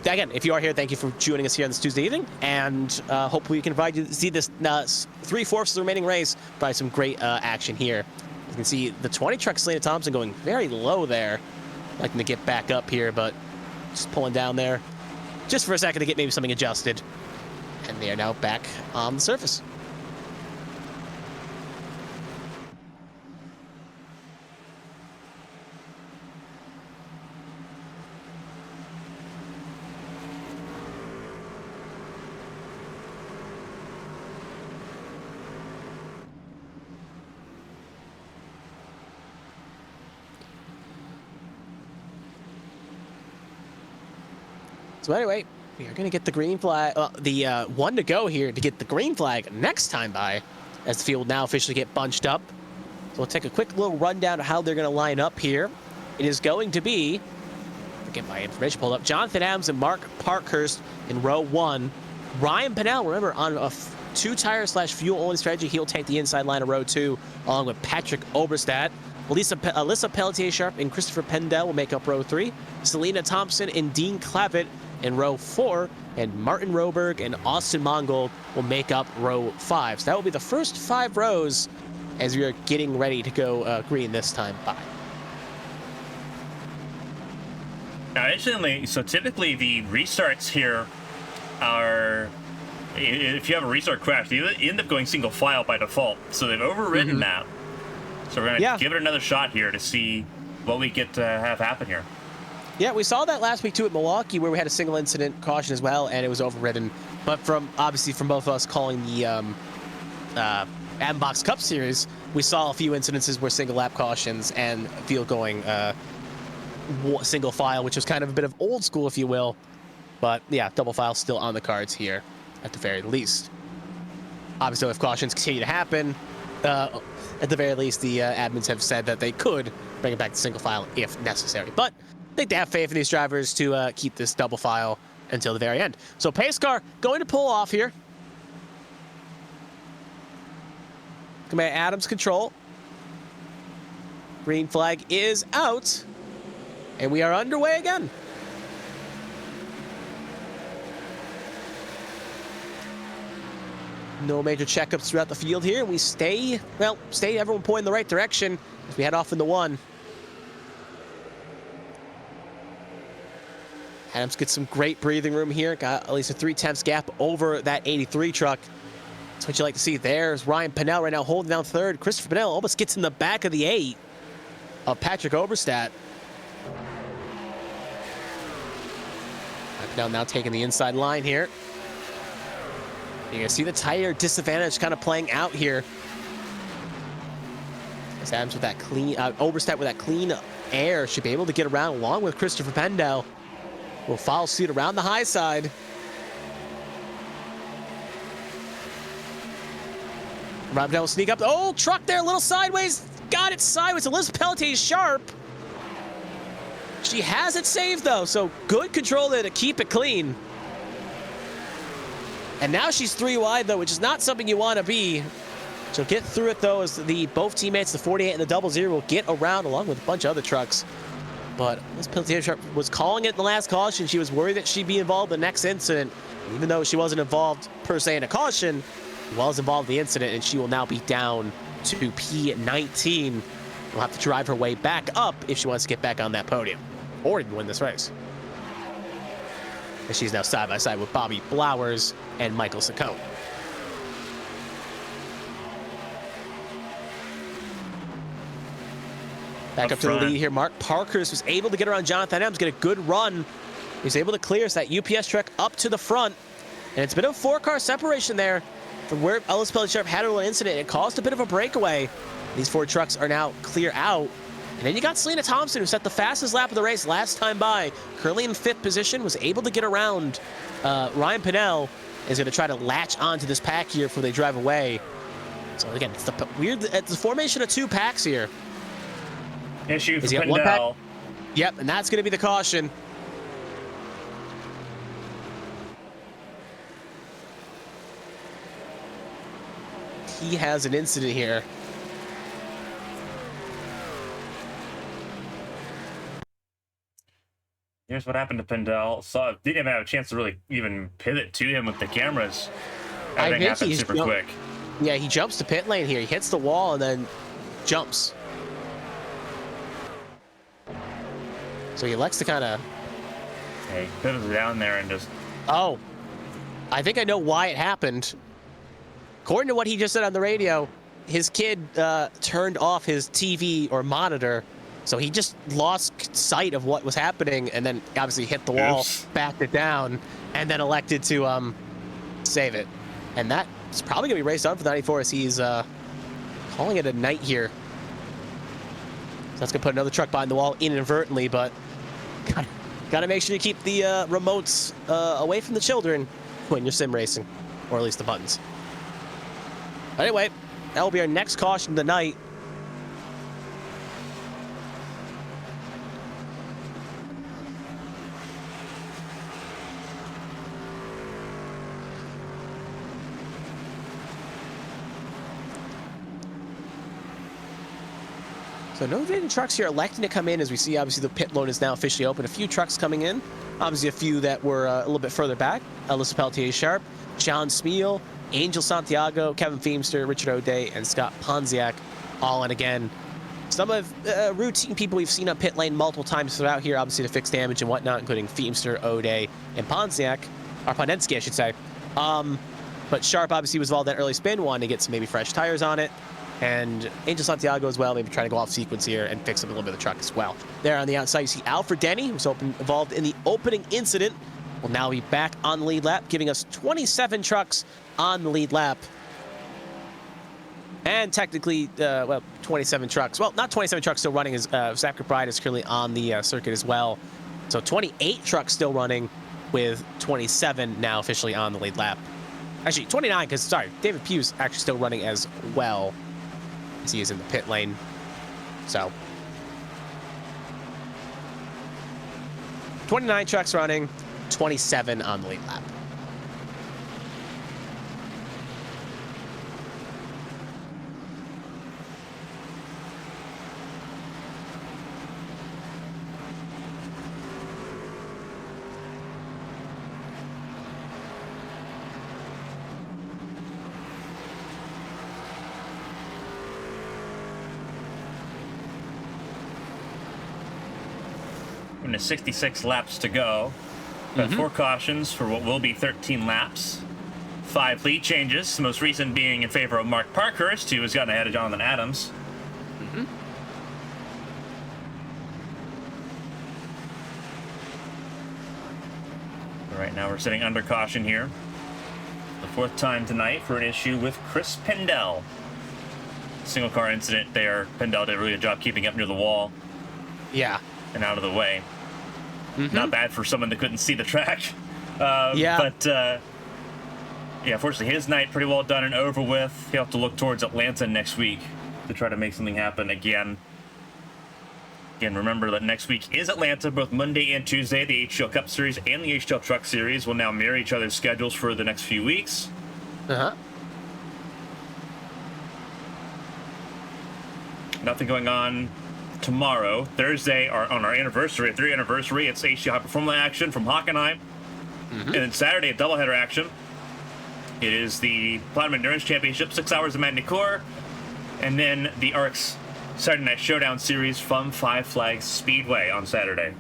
again, if you are here, thank you for joining us here on this Tuesday evening, and hopefully we can provide you see this 3/4 of the remaining race, provide some great action here. You can see the 20 truck Selena Thompson going very low there, liking to get back up here, but just pulling down there just for a second to get maybe something adjusted, and they are now back on the surface. So anyway, we are going to get the green flag, the one to go here to get the green flag next time by, as the field now officially get bunched up. So we'll take a quick little rundown of how they're going to line up here. It is going to be, get my information pulled up, Jonathan Adams and Mark Parkhurst in row 1. Ryan Pennell, remember, on a 2-tire / fuel-only strategy, he'll take the inside line of row 2, along with Patrick Oberstadt. Alyssa Pelletier-Sharp and Christopher Pendel will make up row 3. Selena Thompson and Dean Clavitt in row 4, and Martin Roberg and Austin Mongold will make up row 5. So that will be the first 5 rows as we are getting ready to go green this time by. Now, interestingly, so typically the restarts here are, if you have a restart crash, you end up going single file by default. So they've overridden that. So we're going to give it another shot here to see what we get to have happen here. Yeah, we saw that last week too at Milwaukee, where we had a single incident caution as well, and it was overridden. But obviously from both of us calling the Box Cup Series, we saw a few incidences where single lap cautions and field going single file, which was kind of a bit of old school, if you will. But yeah, double file still on the cards here at the very least. Obviously, if cautions continue to happen, at the very least, the admins have said that they could bring it back to single file if necessary. But I think they have faith in these drivers to keep this double file until the very end. So pace car going to pull off here. Command Adams control. Green flag is out. And we are underway again. No major checkups throughout the field here. We stay everyone pointing in the right direction as we head off in the 1. Adams gets some great breathing room here. Got at least a 3/10 gap over that 83 truck. That's what you like to see. There's Ryan Pennell right now holding down 3rd. Christopher Pennell almost gets in the back of the 8 of Patrick Oberstadt. Pennell now taking the inside line here. You're gonna see the tire disadvantage kind of playing out here. As Adams with that clean, Oberstadt with that clean air should be able to get around along with Christopher Pendel. Will follow suit around the high side. Pendel will sneak up. Oh, truck there, a little sideways. Got it sideways. Alyssa Pelletier-Sharp. She has it saved though, so good control there to keep it clean. And now she's 3 wide though, which is not something you want to be She'll get through it, though, as both teammates, the 48 and the 00, will get around along with a bunch of other trucks. But this Commentator Sharp was calling it in the last caution. She was worried that she'd be involved in the next incident. Even though she wasn't involved, per se, in a caution, she was involved in the incident, and she will now be down to P19. Will have to drive her way back up if she wants to get back on that podium or even win this race. And she's now side by side with Bobby Blowers and Michael Saccone. Back up to the lead here. Mark Parkhurst was able to get around Jonathan Adams, get a good run. He's able to clear that UPS truck up to the front. And it's been a 4-car separation there from where Ellis Pelly Sharp had a little incident. It caused a bit of a breakaway. These 4 trucks are now clear out. And then you got Selena Thompson, who set the fastest lap of the race last time by. Currently in 5th position, was able to get around. Ryan Pinnell is going to try to latch onto this pack here before they drive away. So again, it's the formation of 2 packs here. Issue for Pinnell. Yep, and that's going to be the caution. He has an incident here. Here's what happened to Pinnell. Didn't even have a chance to really even pivot to him with the cameras. Everything happened super quick. Yeah, he jumps to pit lane here. He hits the wall and then jumps. So he elects to kind of... Hey, pivoted down there and just... Oh, I think I know why it happened. According to what he just said on the radio, his kid turned off his TV or monitor, so he just lost sight of what was happening and then obviously hit the wall, backed it down, and then elected to save it. And that's probably going to be raced on for the 94 as he's calling it a night here. So that's going to put another truck behind the wall inadvertently, but got to make sure you keep the remotes away from the children when you're sim racing, or at least the buttons. Anyway, that will be our next caution of the night. So no Vaden trucks here electing to come in, as we see obviously the pit lane is now officially open. A few trucks coming in, obviously a few that were a little bit further back. Alyssa Peltier Sharp, John Smeal, Angel Santiago, Kevin Feemster, Richard O'Day, and Scott Ponziak all in again. Some of routine people we've seen on pit lane multiple times throughout here, obviously to fix damage and whatnot, including Feemster, O'Day, and Ponziak, or Ponensky, I should say. But Sharp obviously was involved in that early spin, wanting to get some maybe fresh tires on it. And Angel Santiago as well, maybe trying to go off sequence here and fix up a little bit of the truck as well. There on the outside, you see Alfred Denny, who's involved in the opening incident, will now be back on the lead lap, giving us 27 trucks on the lead lap. And technically, 27 trucks. Well, not 27 trucks still running, as Zach McBride is currently on the circuit as well. So 28 trucks still running, with 27 now officially on the lead lap. Actually, 29, because, sorry, David Pugh's actually still running as well, as he is in the pit lane. So 29 trucks running, 27 on the lead lap. Into 66 laps to go. Got 4 cautions for what will be 13 laps. 5 lead changes, the most recent being in favor of Mark Parkhurst, who has gotten ahead of Jonathan Adams. Right now we're sitting under caution here. The 4th time tonight for an issue with Chris Pendell. Single car incident there. Pendell did a really good job keeping up near the wall. Yeah. And out of the way. Not bad for someone that couldn't see the track. Yeah. But, yeah, fortunately, his night pretty well done and over with. He'll have to look towards Atlanta next week to try to make something happen again. Again, remember that next week is Atlanta, both Monday and Tuesday. The HTL Cup Series and the HTL Truck Series will now mirror each other's schedules for the next few weeks. Nothing going on tomorrow. Thursday, on our anniversary, 3rd anniversary, it's HTL High Performance action from Hockenheim. And then Saturday, a doubleheader action. It is the Platinum Endurance Championship, 6 hours of Magny-Cours, and then the RX Saturday Night Showdown Series from Five Flags Speedway on Saturday.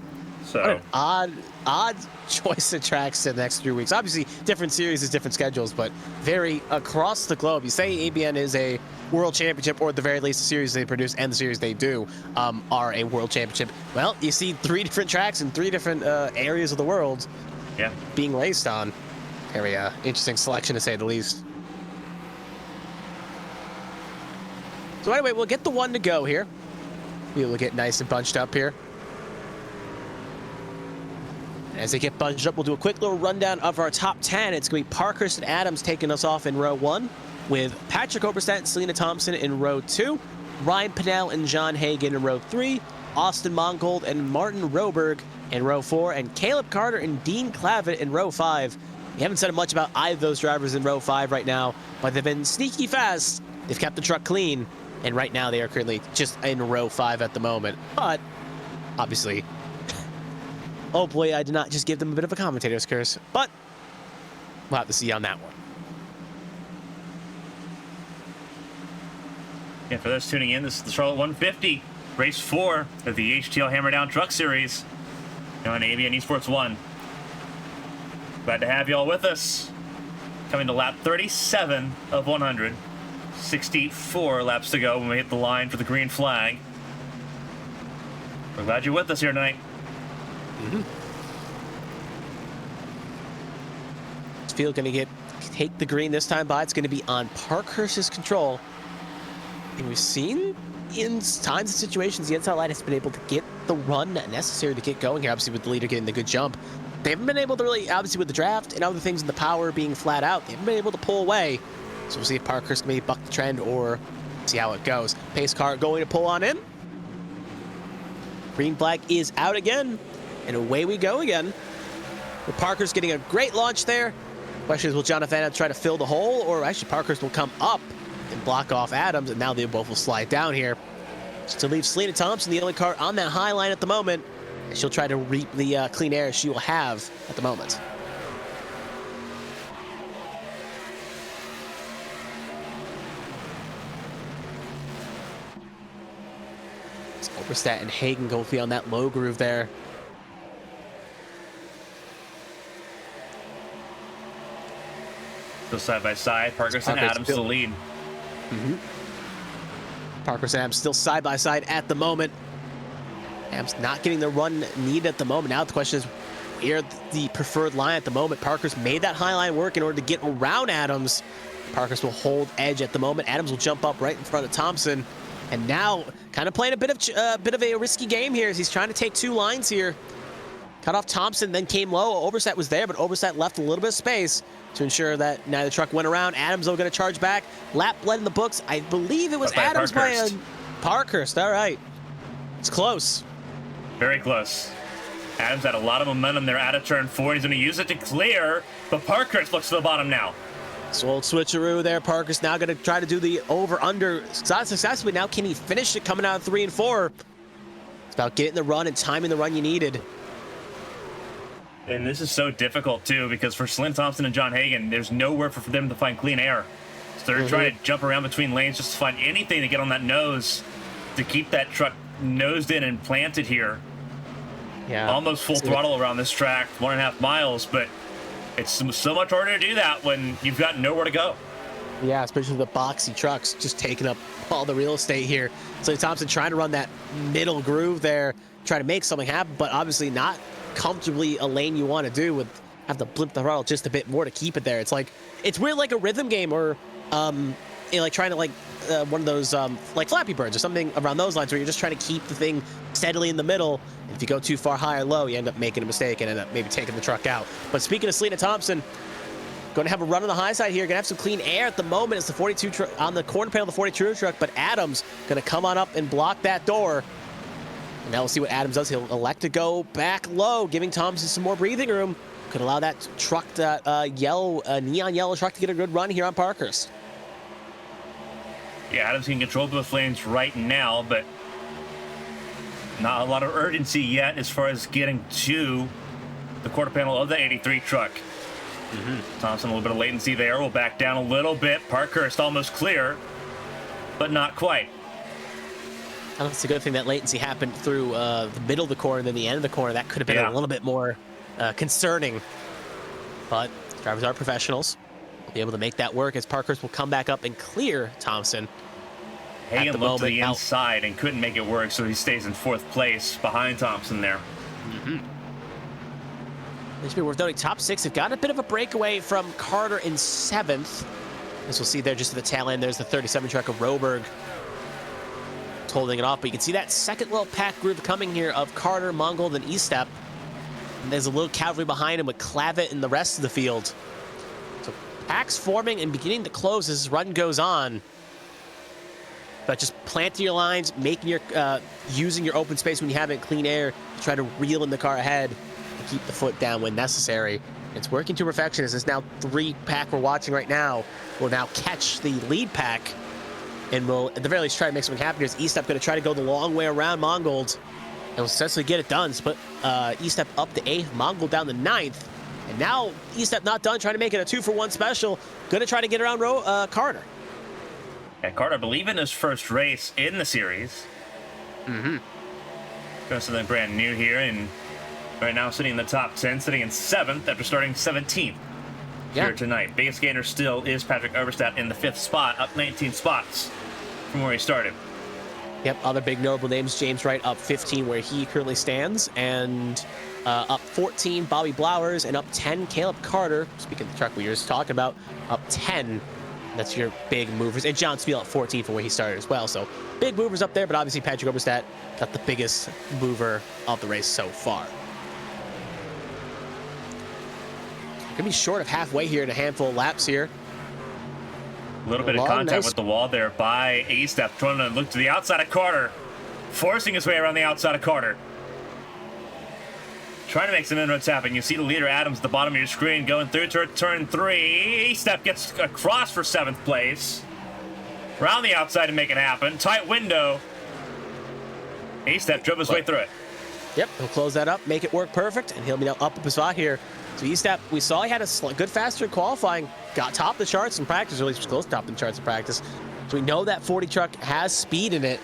So odd choice of tracks in the next 3 weeks. Obviously, different series is different schedules, but very across the globe. You say ABN is a world championship, or at the very least, the series they produce and the series they do are a world championship. Well, you see 3 different tracks in 3 different areas of the world being raced on. Very interesting selection, to say the least. So anyway, we'll get the one to go here. We'll get nice and bunched up here. As they get bunched up, we'll do a quick little rundown of our top 10. It's going to be Parkhurst and Adams taking us off in row 1, with Patrick Oberstadt and Selena Thompson in row 2, Ryan Pinnell and John Hagan in row 3, Austin Mongold and Martin Roberg in row 4, and Caleb Carter and Dean Clavitt in row 5. We haven't said much about either of those drivers in row 5 right now, but they've been sneaky fast. They've kept the truck clean, and right now they are currently just in row 5 at the moment. But, obviously, oh boy, I did not just give them a bit of a commentator's curse, but we'll have to see on that one. Yeah, for those tuning in, this is the Charlotte 150, race 4 of the HTL Hammer Down Truck Series on ABN Esports 1. Glad to have you all with us. Coming to lap 37 of 100. 64 laps to go when we hit the line for the green flag. We're glad you're with us here tonight. This field going to take the green this time by. It's going to be on Parkhurst's control. And we've seen in times and situations the inside line has been able to get the run necessary to get going here. Obviously with the leader getting the good jump, they haven't been able to really, obviously with the draft and other things in the power being flat out, they haven't been able to pull away. So we'll see if Parkhurst can maybe buck the trend or see how it goes. Pace car going to pull on in. Green flag is out again, and away we go again. With Parkhurst getting a great launch there. Question is, will Jonathan Adams try to fill the hole, or actually Parkhurst will come up and block off Adams, and now they both will slide down here. To leave Selena Thompson, the only car on that high line at the moment, and she'll try to reap the clean air she will have at the moment. Oberstadt and Hagen go be on that low groove there. Go side by side, Parkhurst and Adams to the lead. Parkhurst and Adams still side by side at the moment. Adams not getting the run needed at the moment. Now the question is, where the preferred line at the moment? Parkhurst made that high line work in order to get around Adams. Parkhurst will hold edge at the moment. Adams will jump up right in front of Thompson. And now, kind of playing a bit of a risky game here as he's trying to take 2 lines here. Cut off Thompson, then came low. Oberstadt was there, but Oberstadt left a little bit of space to ensure that neither truck went around. Adams though going to charge back. Lap bled in the books. I believe it was Adams by Parkhurst. All right. It's close. Very close. Adams had a lot of momentum there out of turn 4. He's going to use it to clear, but Parkhurst looks to the bottom now. So old switcheroo there. Parkhurst now going to try to do the over-under successfully. Now can he finish it coming out of 3 and 4? It's about getting the run and timing the run you needed. And this is so difficult, too, because for Selena Thompson and John Hagan, there's nowhere for them to find clean air. So they're trying to jump around between lanes just to find anything to get on that nose to keep that truck nosed in and planted here. Yeah. Almost full throttle around this track, 1.5 miles, but it's so much harder to do that when you've got nowhere to go. Yeah, especially the boxy trucks just taking up all the real estate here. So Thompson trying to run that middle groove there, trying to make something happen, but obviously not comfortably a lane you want to do with have to blimp the throttle just a bit more to keep it there. It's like, it's weird, like a rhythm game or like trying to like one of those like Flappy Birds or something around those lines where you're just trying to keep the thing steadily in the middle. And if you go too far high or low, you end up making a mistake and end up maybe taking the truck out. But speaking of Selena Thompson, going to have a run on the high side here. Going to have some clean air at the moment. It's the 42 truck on the corner panel of the 42 truck, but Adams going to come on up and block that door. And now we'll see what Adams does. He'll elect to go back low, giving Thompson some more breathing room. Could allow that truck, that neon yellow truck, to get a good run here on Parkhurst. Yeah, Adams can control both lanes right now, but not a lot of urgency yet as far as getting to the quarter panel of the 83 truck. Thompson, a little bit of latency there. Will back down a little bit. Parkhurst almost clear, but not quite. It's a good thing that latency happened through the middle of the corner and then the end of the corner. That could have been a little bit more concerning. But drivers are professionals. We'll be able to make that work as Parkhurst will come back up and clear Thompson. Hagan looked to the inside and couldn't make it work, so he stays in 4th place behind Thompson there. This should be worth noting. Top 6 have got a bit of a breakaway from Carter in 7th. As we'll see there just at the tail end, there's the 37 truck of Roberg holding it off. But you can see that second little pack group coming here of Carter, Mongold, and Estep. And there's a little cavalry behind him with Clavitt and the rest of the field. So packs forming and beginning to close as this run goes on. But just planting your lines, making your using your open space when you have it in clean air to try to reel in the car ahead and keep the foot down when necessary. It's working to perfection as this now 3 pack we're watching right now will now catch the lead pack and will at the very least try to make something happen. Here's Estep going to try to go the long way around Mongold and will successfully get it done. So put Estep up to 8th, Mongold down to 9th. And now Estep not done, trying to make it a 2-for-1 special. Going to try to get around Carter. Yeah, Carter, I believe in his first race in the series. Doing something brand new here, and right now sitting in the top 10, sitting in 7th after starting 17th here tonight. Biggest gainer still is Patrick Overstat in the 5th spot, up 19 spots from where he started. Yep, other big notable names, James Wright up 15 where he currently stands, and up 14, Bobby Blowers, and up 10, Caleb Carter. Speaking of the truck we were just talking about, up 10. That's your big movers. And John Spiel at 14 from where he started as well. So big movers up there, but obviously Patrick Oberstadt got the biggest mover of the race so far. Gonna be short of halfway here in a handful of laps here. A little bit of contact with the wall there by Estep, trying to look to the outside of Carter, forcing his way around the outside of Carter. Trying to make some inroads happen. You see the leader, Adams, at the bottom of your screen, going through to turn 3. Estep gets across for 7th place. Around the outside to make it happen. Tight window. Estep drove his way through it. Yep, he'll close that up, make it work perfect, and he'll be now up a spot here. So Estep, we saw he had a good faster qualifying, got top of the charts in practice, or at least close to top of the charts in practice. So we know that 40 truck has speed in it.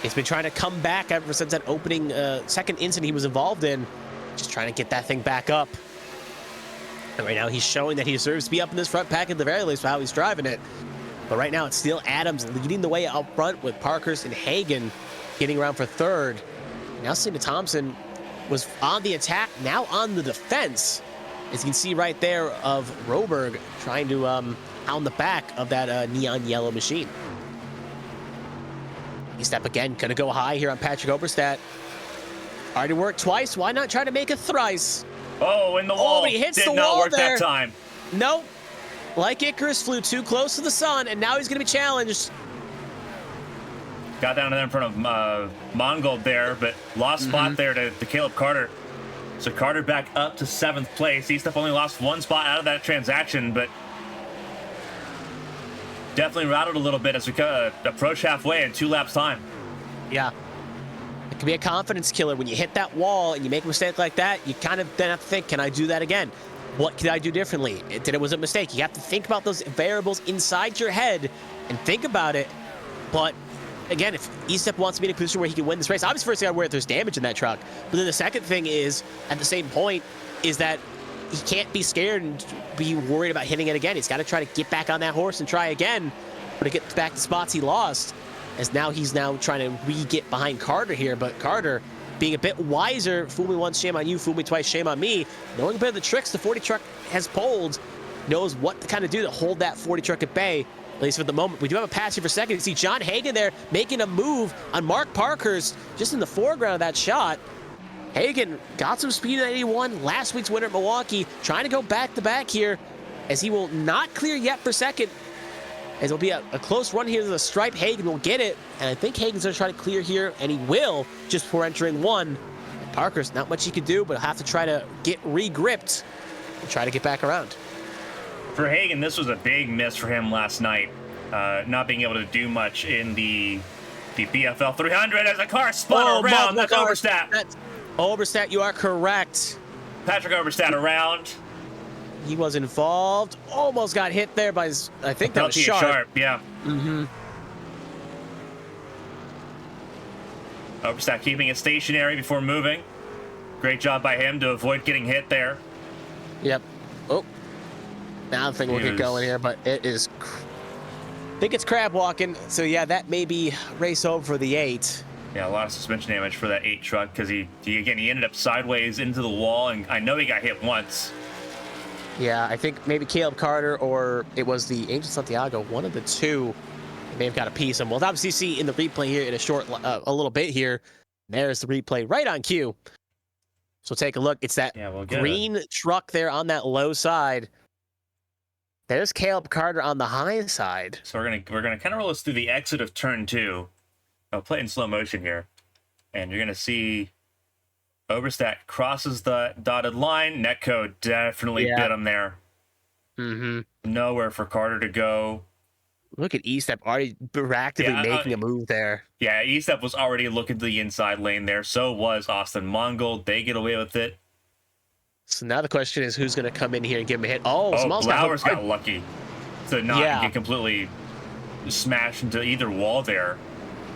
It's been trying to come back ever since that opening second incident he was involved in. Just trying to get that thing back up. And right now he's showing that he deserves to be up in this front pack at the very least for how he's driving it. But right now it's still Adams leading the way up front with Parkhurst and Hagan getting around for 3rd. Now Sienna Thompson was on the attack, now on the defense. As you can see right there of Roberg trying to on the back of that neon yellow machine. Estep again, gonna go high here on Patrick Oberstadt. Already worked twice. Why not try to make it thrice? Oh, in the wall. Oh, he hits Did the not wall work there. that time. Nope. Like Icarus, flew too close to the sun, and now he's going to be challenged. Got down there in front of Mongold there, but lost spot there to Caleb Carter. So Carter back up to 7th place. Estep only lost 1 spot out of that transaction, but definitely rattled a little bit as we approach halfway in 2 laps time. Yeah. It can be a confidence killer when you hit that wall and you make a mistake like that. You kind of then have to think, can I do that again? What could I do differently? It was a mistake. You have to think about those variables inside your head and think about it. But again, if Estep wants to be in a position where he can win this race, obviously first thing where there's damage in that truck. But then the second thing is, at the same point, is that he can't be scared and be worried about hitting it again. He's got to try to get back on that horse and try again, but to get back the spots he lost. As now he's now trying to re-get behind Carter here, but Carter being a bit wiser, fool me once, shame on you, fool me twice, shame on me, knowing a bit of the tricks the 40 truck has pulled, knows what to kind of do to hold that 40 truck at bay, at least for the moment. We do have a pass here for second. You see John Hagan there making a move on Mark Parkhurst just in the foreground of that shot. Hagan got some speed at 81, last week's winner at Milwaukee, trying to go back-to-back here, as he will not clear yet for second. As it'll be a close run here to the stripe. Hagan will get it, and I think Hagan's going to try to clear here, and he will, just before entering 1. Parkhurst, not much he could do, but he'll have to try to get re-gripped and try to get back around. For Hagan, this was a big miss for him last night. not being able to do much in the PFL 300 as a car spun around. That's Overstat. Overstat, you are correct. Patrick Overstat around. He was involved. Almost got hit there by, I think that was Sharp. Yeah. Overstat keeping it stationary before moving. Great job by him to avoid getting hit there. Yep. Oh. Now I think we'll get going here, but it is... I think it's crab walking. So yeah, that may be race over for the 8. Yeah, a lot of suspension damage for that 8 truck because he ended up sideways into the wall, and I know he got hit once. Yeah, I think maybe Caleb Carter or it was the Angel Santiago, one of the two may have got a piece. And we'll obviously see in the replay here in a little bit here. There's the replay right on cue. So take a look. It's that green truck there on that low side. There's Caleb Carter on the high side. So we're gonna kind of roll us through the exit of turn 2. I'll play it in slow motion here, and you're gonna see Overstat crosses the dotted line. Netco definitely bit him there. Nowhere for Carter to go. Look at E-Step already actively making a move there. Yeah, E-Step was already looking to the inside lane there. So was Austin Mongold. They get away with it. So now the question is who's going to come in here and give him a hit. Oh, Blowers got lucky to not get completely smashed into either wall there.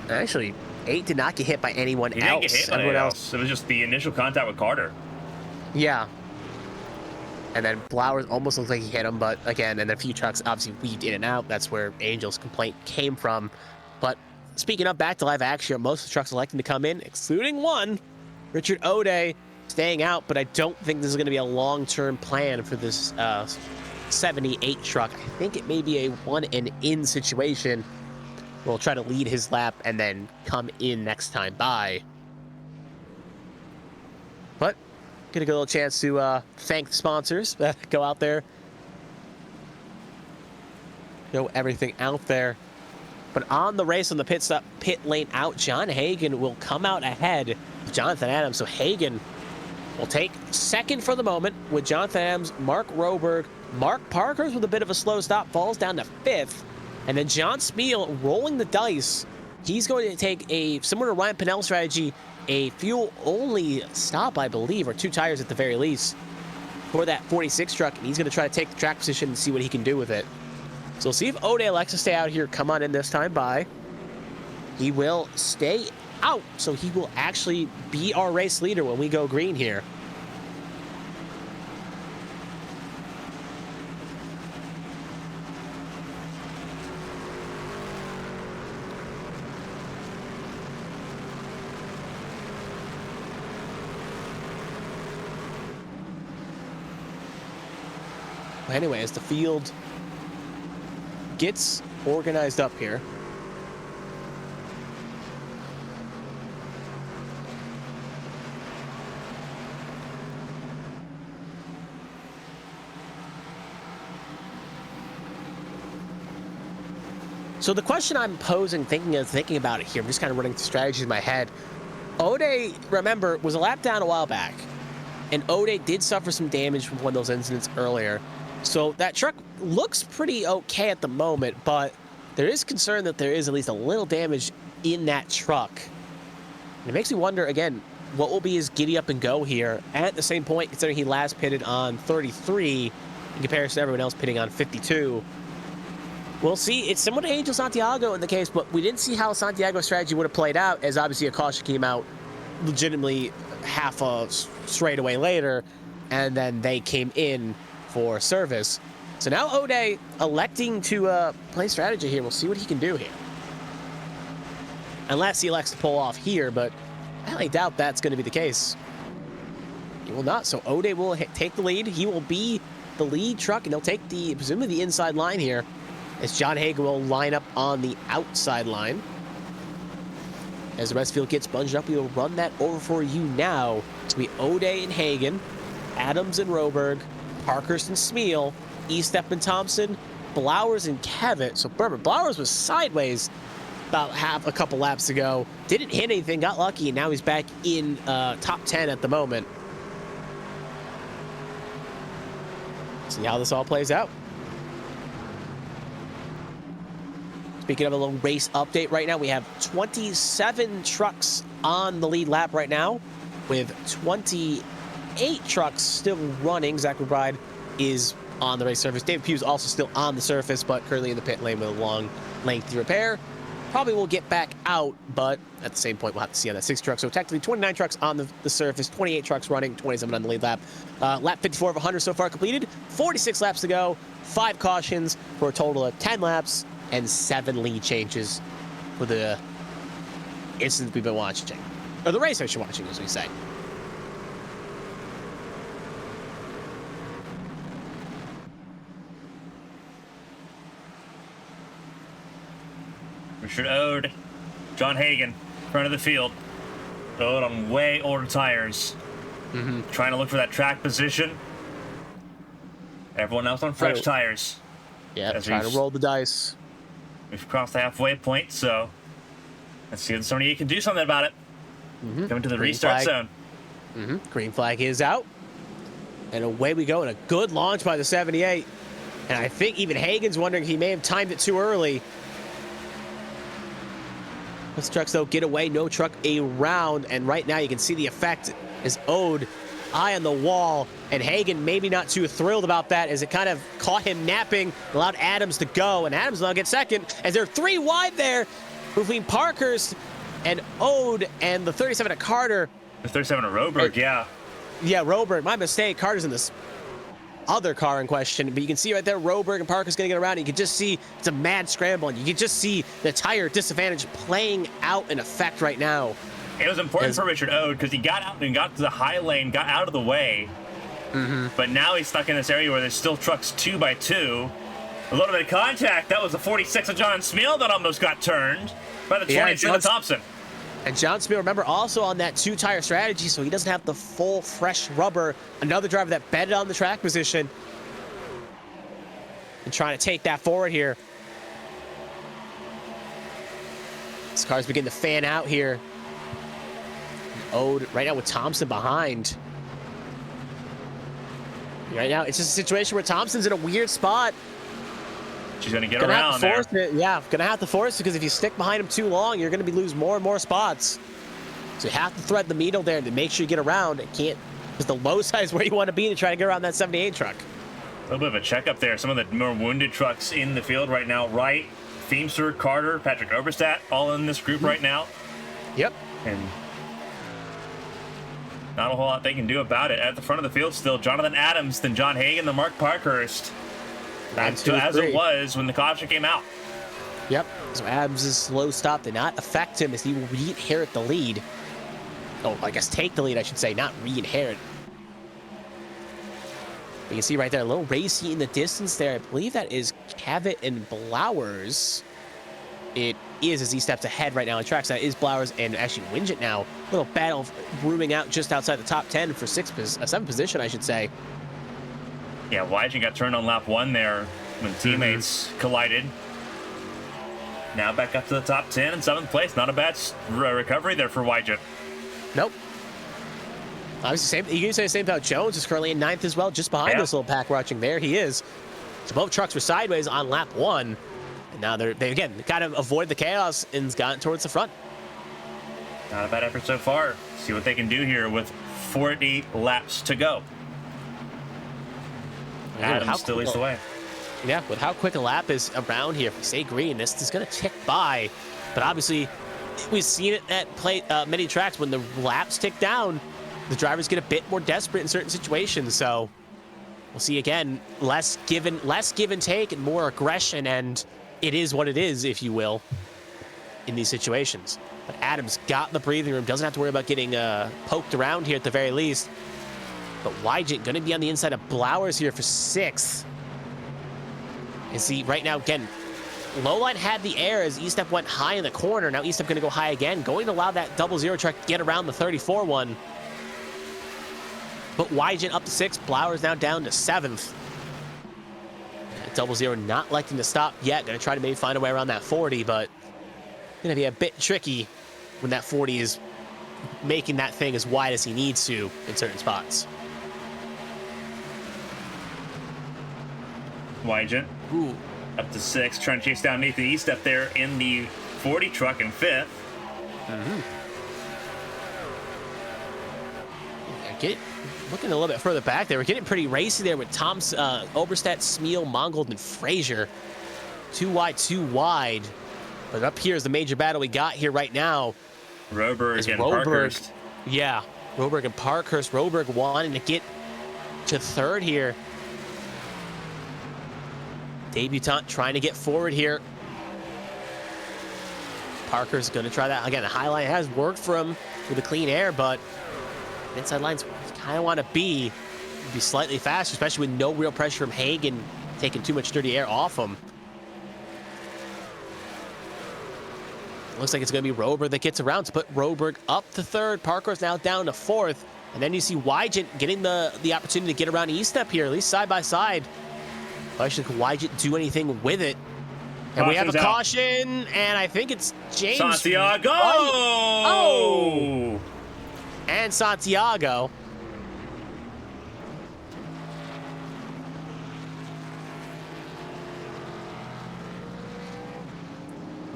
Actually, 8 did not get hit by anyone else. He didn't get hit by anyone else. It was just the initial contact with Carter. Yeah. And then Blowers almost looked like he hit him, but again, and a few trucks obviously weaved in and out. That's where Angel's complaint came from. But speaking of back to live action, most of the trucks electing to come in, excluding one, Richard O'Day, staying out, but I don't think this is going to be a long-term plan for this 78 truck. I think it may be a one-and-in situation. We'll try to lead his lap and then come in next time by. But get a good little chance to thank the sponsors that go out there. Show everything out there. But on the race on the pit lane out, John Hagan will come out ahead of Jonathan Adams. So Hagan will take second for the moment with Jonathan Adams, Mark Roberg. Mark Parkhurst with a bit of a slow stop falls down to 5th. And then John Spiel rolling the dice. He's going to take a, similar to Ryan Pinnell's strategy, a fuel-only stop, I believe, or 2 tires at the very least, for that 46 truck. And he's going to try to take the track position and see what he can do with it. So we'll see if O'Day elects to stay out here, come on in this time by. He will stay out, so he will actually be our race leader when we go green here. Anyway, as the field gets organized up here, so the question I'm posing, thinking about it here, I'm just kind of running the strategies in my head. O'Day, remember, was a lap down a while back, and O'Day did suffer some damage from one of those incidents earlier. So that truck looks pretty okay at the moment, but there is concern that there is at least a little damage in that truck. And it makes me wonder, again, what will be his giddy up and go here at the same point, considering he last pitted on 33 in comparison to everyone else pitting on 52. We'll see. It's similar to Angel Santiago in the case, but we didn't see how Santiago's strategy would have played out, as obviously a caution came out legitimately half a straightaway later, and then they came in for service. So now O'Day electing to play strategy here. We'll see what he can do here. Unless he elects to pull off here, but I highly doubt that's going to be the case. He will not. So O'Day will take the lead. He will be the lead truck, and he'll take presumably the inside line here, as John Hagan will line up on the outside line. As the rest of the field gets bunged up, we will run that over for you now. It's going to be O'Day and Hagan, Adams and Roberg, Parkhurst and Smeal, E-Step and Thompson, Blowers and Kevitt. So remember, Blowers was sideways about a couple laps ago. Didn't hit anything, got lucky, and now he's back in top 10 at the moment. See how this all plays out. Speaking of a little race update right now, we have 27 trucks on the lead lap right now, with 28 trucks still running. Zach McBride is on the race surface. David Pugh's also still on the surface, but currently in the pit lane with a long, lengthy repair. Probably will get back out, but at the same point, we'll have to see on that 6 trucks. So technically 29 trucks on the surface, 28 trucks running, 27 on the lead lap. Lap 54 of 100 so far completed, 46 laps to go, 5 cautions for a total of 10 laps, and 7 lead changes for the instance we've been watching. Or the race I should be watching, as we say. Richard Ode, John Hagen, front of the field. Ode on way older tires. Trying to look for that track position. Everyone else on fresh tires. Yeah, trying to roll the dice. We've crossed the halfway point, so let's see if the 78 can do something about it. Coming to the restart zone. Green flag is out. And away we go, and a good launch by the 78. And I think even Hagen's wondering he may have timed it too early. This trucks, though, get away. No truck around. And right now you can see the effect is Ode eye on the wall. And Hagen maybe not too thrilled about that, as it kind of caught him napping, allowed Adams to go. And Adams will now get second, as they're 3 wide there between Parkhurst and Ode and the 37 at Carter. The 37 at Roberg, yeah. Yeah, Roberg. My mistake. Carter's in this other car in question, but you can see right there Roberg and Parker's going to get around. You can just see it's a mad scramble, and you can just see the tire disadvantage playing out in effect right now. It was important for Richard Ode because he got out and got to the high lane, got out of the way. But now he's stuck in this area where there's still trucks 2 by 2. A little bit of contact. That was the 46 of John Smeal that almost got turned by the 20 of Thompson. And John Smeal, remember, also on that 2-tire strategy, so he doesn't have the full fresh rubber. Another driver that betted on the track position and trying to take that forward here. These cars begin to fan out here. Ode right now with Thompson behind. Right now, it's just a situation where Thompson's in a weird spot. She's going to get around there. Yeah, going to have to force it, because if you stick behind him too long, you're going to lose more and more spots. So you have to thread the needle there to make sure you get around. It can't, because the low side is where you want to be to try to get around that 78 truck. A little bit of a checkup there. Some of the more wounded trucks in the field right now. Wright, Feimster, Carter, Patrick Oberstadt, all in this group right now. Yep. And not a whole lot they can do about it. At the front of the field still, Jonathan Adams, then John Hagen, then Mark Parkhurst. As it was when the caution came out. Yep. So Adams' slow stop did not affect him, as he will re-inherit the lead. Oh, I guess take the lead, I should say, not re-inherit. You can see right there, a little racy in the distance there. I believe that is Cavett and Blowers. It is, as he steps ahead right now on tracks. That is Blowers and actually Wingett now. A little battle rooming out just outside the top 10 for 7th position, I should say. Yeah, Wygen got turned on lap 1 there when teammates collided. Now back up to the top 10 in 7th place. Not a bad recovery there for Wygen. Nope. Obviously, you can say the same about Jones, is currently in 9th as well, just behind this little pack watching. There he is. So both trucks were sideways on lap 1. And now they again kind of avoid the chaos and gotten towards the front. Not a bad effort so far. See what they can do here with 40 laps to go. Adams still leads the way. Yeah, with how quick a lap is around here, if we stay green, this is going to tick by. But obviously, we've seen it at many tracks. When the laps tick down, the drivers get a bit more desperate in certain situations. So we'll see again, less give and take and more aggression, and it is what it is, if you will, in these situations. But Adams got the breathing room, doesn't have to worry about getting poked around here at the very least. But Wygen going to be on the inside of Blowers here for 6th. And see, right now, again, Lowline had the air as E-Step went high in the corner. Now E-Step going to go high again, going to allow that 00 truck to get around the 34 one. But Wygen up to 6th, Blowers now down to 7th. 00 not liking to stop yet. Going to try to maybe find a way around that 40, but going to be a bit tricky when that 40 is making that thing as wide as he needs to in certain spots. Wygen. Ooh. Up to 6, trying to chase down Nathan East up there in the 40 truck in 5th. Looking a little bit further back there, we're getting pretty racy there with Tom's Oberstadt, Smeal, Mongold, and Frazier. 2 wide. But up here is the major battle we got here right now. Roberg and Parkhurst. Yeah, Roberg and Parkhurst. Roberg wanting to get to 3rd here. Debutant trying to get forward here. Parker's going to try that. Again, the high line has worked for him with the clean air, but inside lines kind of want to be slightly faster, especially with no real pressure from Hagen taking too much dirty air off him. Looks like it's going to be Roberg that gets around to put Roberg up to 3rd. Parker's now down to 4th. And then you see Wygant getting the opportunity to get around E-Step here, at least side by side. Actually, can Wygant do anything with it? And we have a caution, and I think it's James Santiago! Oh! And Santiago.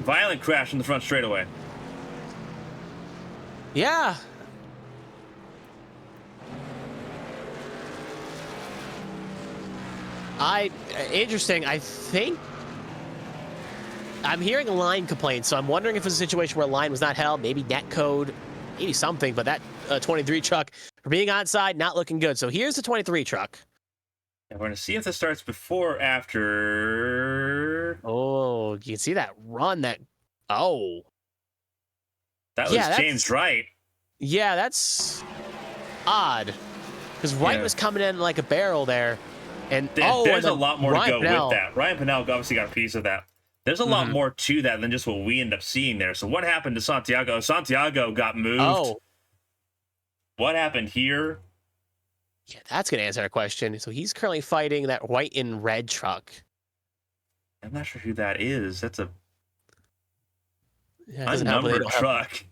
Violent crash in the front straightaway. Yeah. Interesting. I think I'm hearing a line complaint, so I'm wondering if it's a situation where a line was not held, maybe net code, maybe something, but that 23 truck for being onside, not looking good. So here's the 23 truck. And we're going to see if this starts before or after. Oh, you can see that run that. Oh. That was James Wright. Yeah, that's odd. Because Wright was coming in like a barrel there. And there's a lot more to go with that. Ryan Pinnell obviously got a piece of that. There's a lot more to that than just what we end up seeing there. So what happened to Santiago? Santiago got moved. Oh. What happened here? Yeah, that's going to answer our question. So he's currently fighting that white and red truck. I'm not sure who that is. That's a Yeah, unnumbered truck.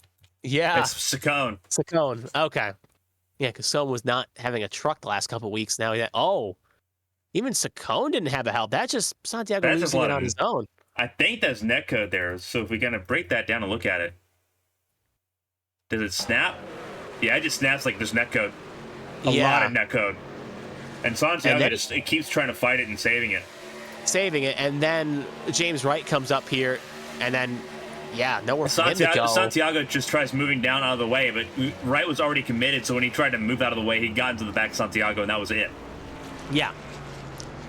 Yeah. It's Saccone. Saccone. Okay. Yeah, because Saccone was not having a truck the last couple of weeks. Now, even Saccone didn't have a help. That's just Santiago losing it on his own. I think that's netcode there. So if we kind of break that down and look at it, does it snap? Yeah, it just snaps like there's netcode. A lot of netcode. And Santiago it keeps trying to fight it and saving it. And then James Wright comes up here, and then nowhere for him to go. Santiago just tries moving down out of the way, but Wright was already committed, so when he tried to move out of the way, he got into the back of Santiago, and that was it. Yeah.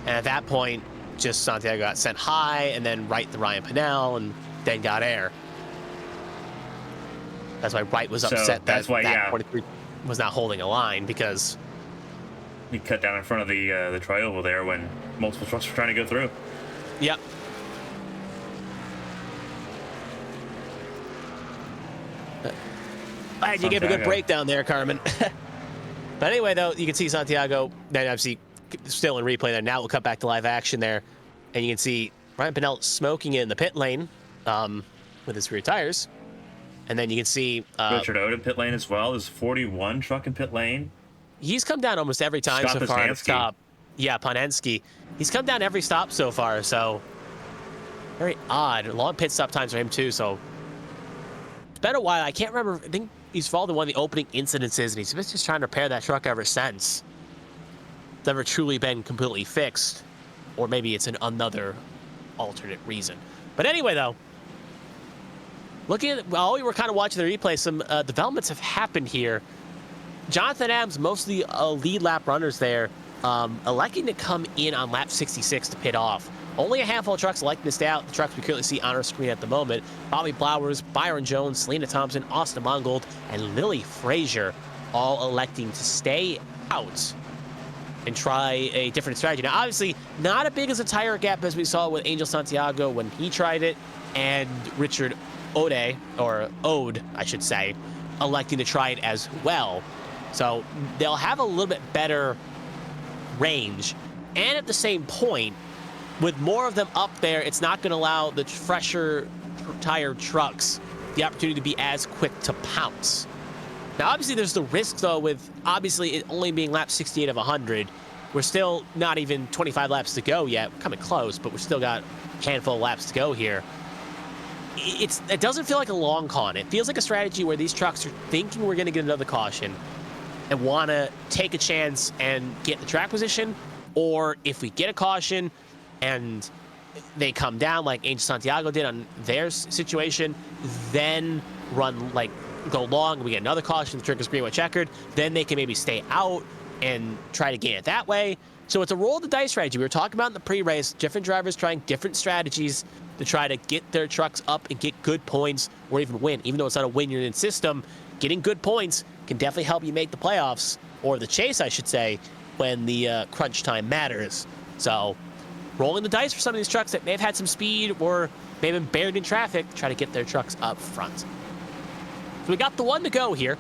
And at that point, just Santiago got sent high, and then Wright to Ryan Pinnell, and then got air. That's why Wright was upset that 43 was not holding a line, because he cut down in front of the tri-oval there when multiple trucks were trying to go through. Yep. Glad you gave a good breakdown there, Carmen. But anyway, though, you can see Santiago, then obviously still in replay there. Now we'll cut back to live action there. And you can see Ryan Pinnell smoking in the pit lane with his rear tires. And then you can see Richard Odom pit lane as well. There's 41 truck in pit lane. He's come down almost every time so far at the stop. Yeah, Ponensky. He's come down every stop so far, so very odd. Long pit stop times for him too, so it's been a while. I can't remember. I think he's followed one of the opening incidences, and he's been just trying to repair that truck ever since. It's never truly been completely fixed, or maybe it's another alternate reason. But anyway, though, looking at while we were kind of watching the replay, some developments have happened here. Jonathan Adams, most of the lead lap runners there, electing to come in on lap 66 to pit off. Only a handful of trucks electing to stay out. The trucks we currently see on our screen at the moment: Bobby Blowers, Byron Jones, Selena Thompson, Austin Mongold, and Lily Frazier, all electing to stay out and try a different strategy. Now, obviously, not as big as a tire gap as we saw with Angel Santiago when he tried it, and Richard Ode, I should say, electing to try it as well. So they'll have a little bit better range. And at the same point, with more of them up there, it's not going to allow the fresher tire trucks the opportunity to be as quick to pounce. Now, obviously, there's the risk, though, with obviously it only being lap 68 of 100. we're still not even 25 laps to go yet. We're coming close, but we're still got a handful of laps to go here. It doesn't feel like a long con. It feels like a strategy where these trucks are thinking we're going to get another caution and want to take a chance and get the track position, or if we get a caution and they come down like Angel Santiago did on their situation, then run like go long and we get another caution, the trick is green with checkered, then they can maybe stay out and try to gain it that way. So it's a roll of the dice strategy. We were talking about in the pre-race, different drivers trying different strategies to try to get their trucks up and get good points or even win. Even though it's not a win-your-in system, getting good points can definitely help you make the playoffs, or the chase, I should say, when the crunch time matters. So rolling the dice for some of these trucks that may have had some speed or may have been buried in traffic, try to get their trucks up front. So we got the one to go here.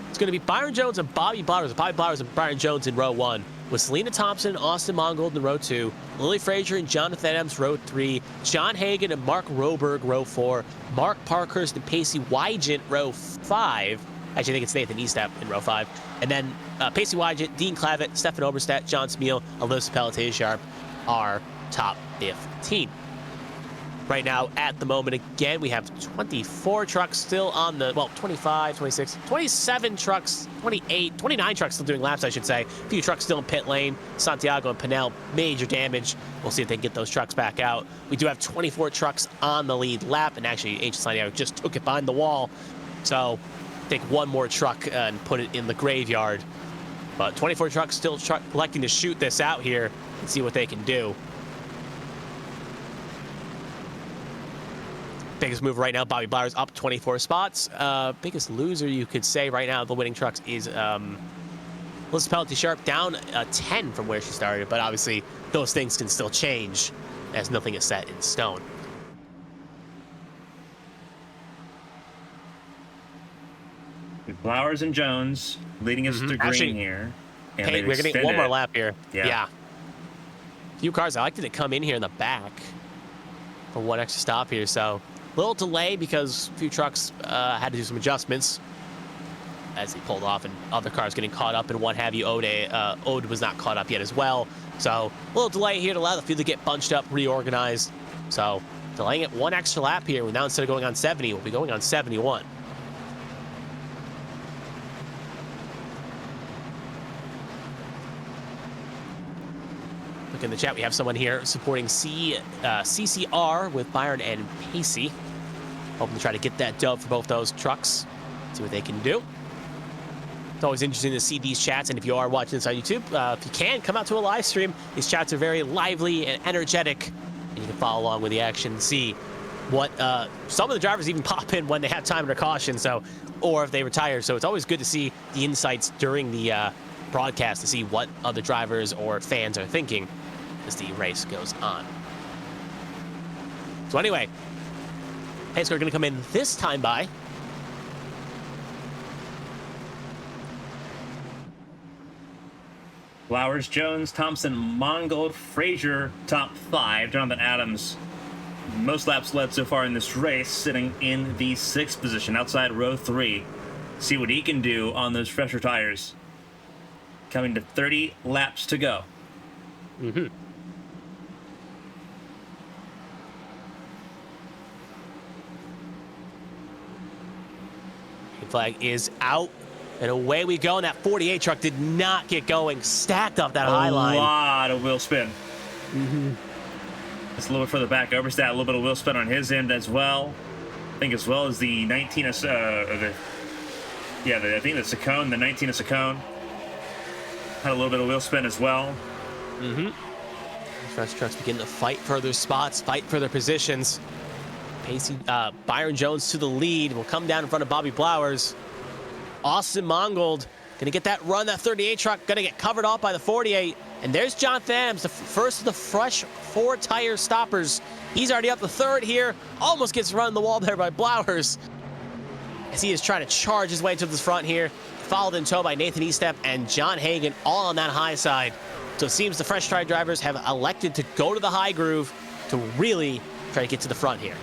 It's going to be Byron Jones and Bobby Blowers. Bobby Blowers and Byron Jones in row 1, with Selena Thompson and Austin Mongold in row 2, Lily Frazier and Jonathan Adams row 3, John Hagan and Mark Roberg row 4, Mark Parkhurst and Pacey Wygant row 5. Actually, I think it's Nathan Estep in row 5. And then Pacey Wygant, Dean Clavitt, Stefan Oberstadt, John Smeal, Alyssa Pelletier-Sharp are top 15. Right now, at the moment, again, we have 24 trucks still on the, well, 25, 26, 27 trucks, 28, 29 trucks still doing laps, I should say. A few trucks still in pit lane. Santiago and Pinel, major damage. We'll see if they can get those trucks back out. We do have 24 trucks on the lead lap, and actually, Angel Santiago just took it behind the wall. So, take one more truck and put it in the graveyard. But 24 trucks still electing to shoot this out here and see what they can do. Biggest move right now, Bobby Blowers up 24 spots. Biggest loser, you could say, right now, the winning trucks is Alyssa Pelletier-Sharp down 10 from where she started. But obviously, those things can still change as nothing is set in stone. Blowers and Jones leading us through green here. And hey, we're getting one more lap here. Yeah. A few cars, I like to come in here in the back for one extra stop here. So a little delay because a few trucks had to do some adjustments as they pulled off, and other cars getting caught up and what have you. Ode was not caught up yet as well. So a little delay here to allow the field to get bunched up, reorganized. So delaying it one extra lap here. Now instead of going on 70, we'll be going on 71. In the chat, we have someone here supporting CCR with Byron and Pacey, hoping to try to get that dub for both those trucks, see what they can do. It's always interesting to see these chats, and if you are watching this on YouTube, if you can, come out to a live stream. These chats are very lively and energetic, and you can follow along with the action, see what some of the drivers even pop in when they have time under caution, or if they retire. So it's always good to see the insights during the broadcast to see what other drivers or fans are thinking as the race goes on. So anyway, pace car going to come in this time by. Blowers, Jones, Thompson, Mongold, Frazier, top 5. Jonathan Adams, most laps led so far in this race, sitting in the 6th position outside row 3. See what he can do on those fresher tires. Coming to 30 laps to go. Flag is out, and away we go. And that 48 truck did not get going, stacked up that high line. A lot of wheel spin. It's a little bit further back. Oberstadt, a little bit of wheel spin on his end as well. I think as well as the 19 of I think the Saccone, the 19 of Saccone had a little bit of wheel spin as well. Fresh trucks begin to fight for their spots, fight for their positions. Pacey, Byron Jones to the lead. Will come down in front of Bobby Blowers. Austin Mongold gonna get that run. That 38 truck gonna get covered off by the 48. And there's Jonathan Adams, the first of the fresh 4-tire stoppers. He's already up the 3rd here. Almost gets run in the wall there by Blowers, as he is trying to charge his way to the front here. Followed in tow by Nathan Estep and John Hagan, all on that high side. So it seems the fresh tire drivers have elected to go to the high groove to really try to get to the front here.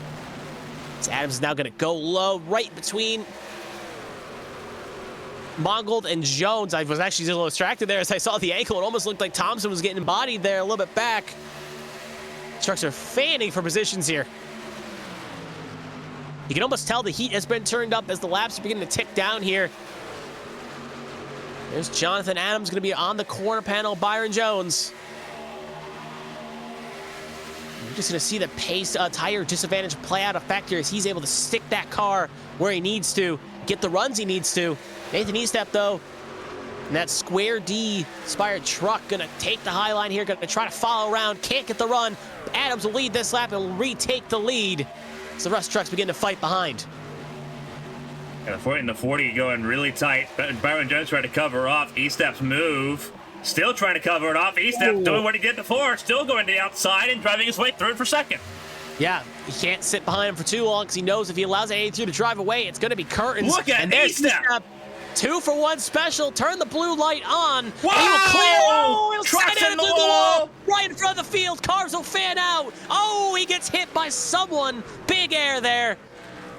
So Adams is now going to go low, right between Mongold and Jones. I was actually just a little distracted there as I saw the ankle. It almost looked like Thompson was getting bodied there a little bit back. Trucks are fanning for positions here. You can almost tell the heat has been turned up as the laps are beginning to tick down here. There's Jonathan Adams going to be on the corner panel. Byron Jones. You're just going to see the pace tire disadvantage play out effect here as he's able to stick that car where he needs to, get the runs he needs to. Nathan Estep, though, and that square D inspired truck going to take the high line here, going to try to follow around, can't get the run. Adams will lead this lap and will retake the lead as the rest of trucks begin to fight behind. And the 40 going really tight. Byron Jones trying to cover off Estep's move. Still trying to cover it off. Estep doing what he did before. Still going to the outside and driving his way through for second. Yeah, he can't sit behind him for too long because he knows if he allows that 82 to drive away, it's going to be curtains. Look at Estep. 2-for-1 special. Turn the blue light on. Whoa! He will clear. Oh, he'll Trucks send it in the into wall. Right in front of the field. Cars will fan out. Oh, he gets hit by someone. Big air there.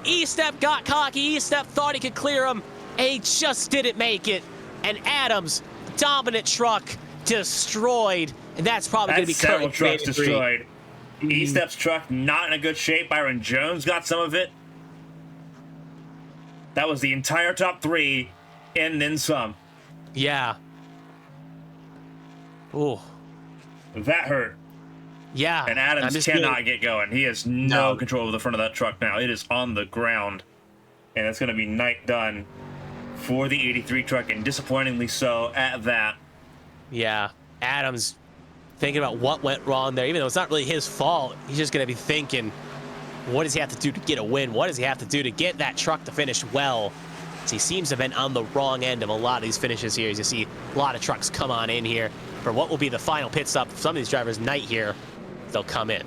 Estep got cocky. Estep thought he could clear him. And he just didn't make it. And Adams, dominant truck, destroyed. And that's probably going to be several trucks destroyed. Mm-hmm. Estep's truck not in a good shape. Byron Jones got some of it. That was the entire top three and then some. Yeah. Ooh. That hurt. Yeah. And Adams cannot get going. He has no control of the front of that truck now. It is on the ground. And it's going to be night done for the 83 truck, and disappointingly so at that. Yeah. Adams thinking about what went wrong there, even though it's not really his fault. He's just going to be thinking, what does he have to do to get a win? What does he have to do to get that truck to finish well? So he seems to have been on the wrong end of a lot of these finishes here. As you see a lot of trucks come on in here for what will be the final pit stop for some of these drivers' night here. They'll come in.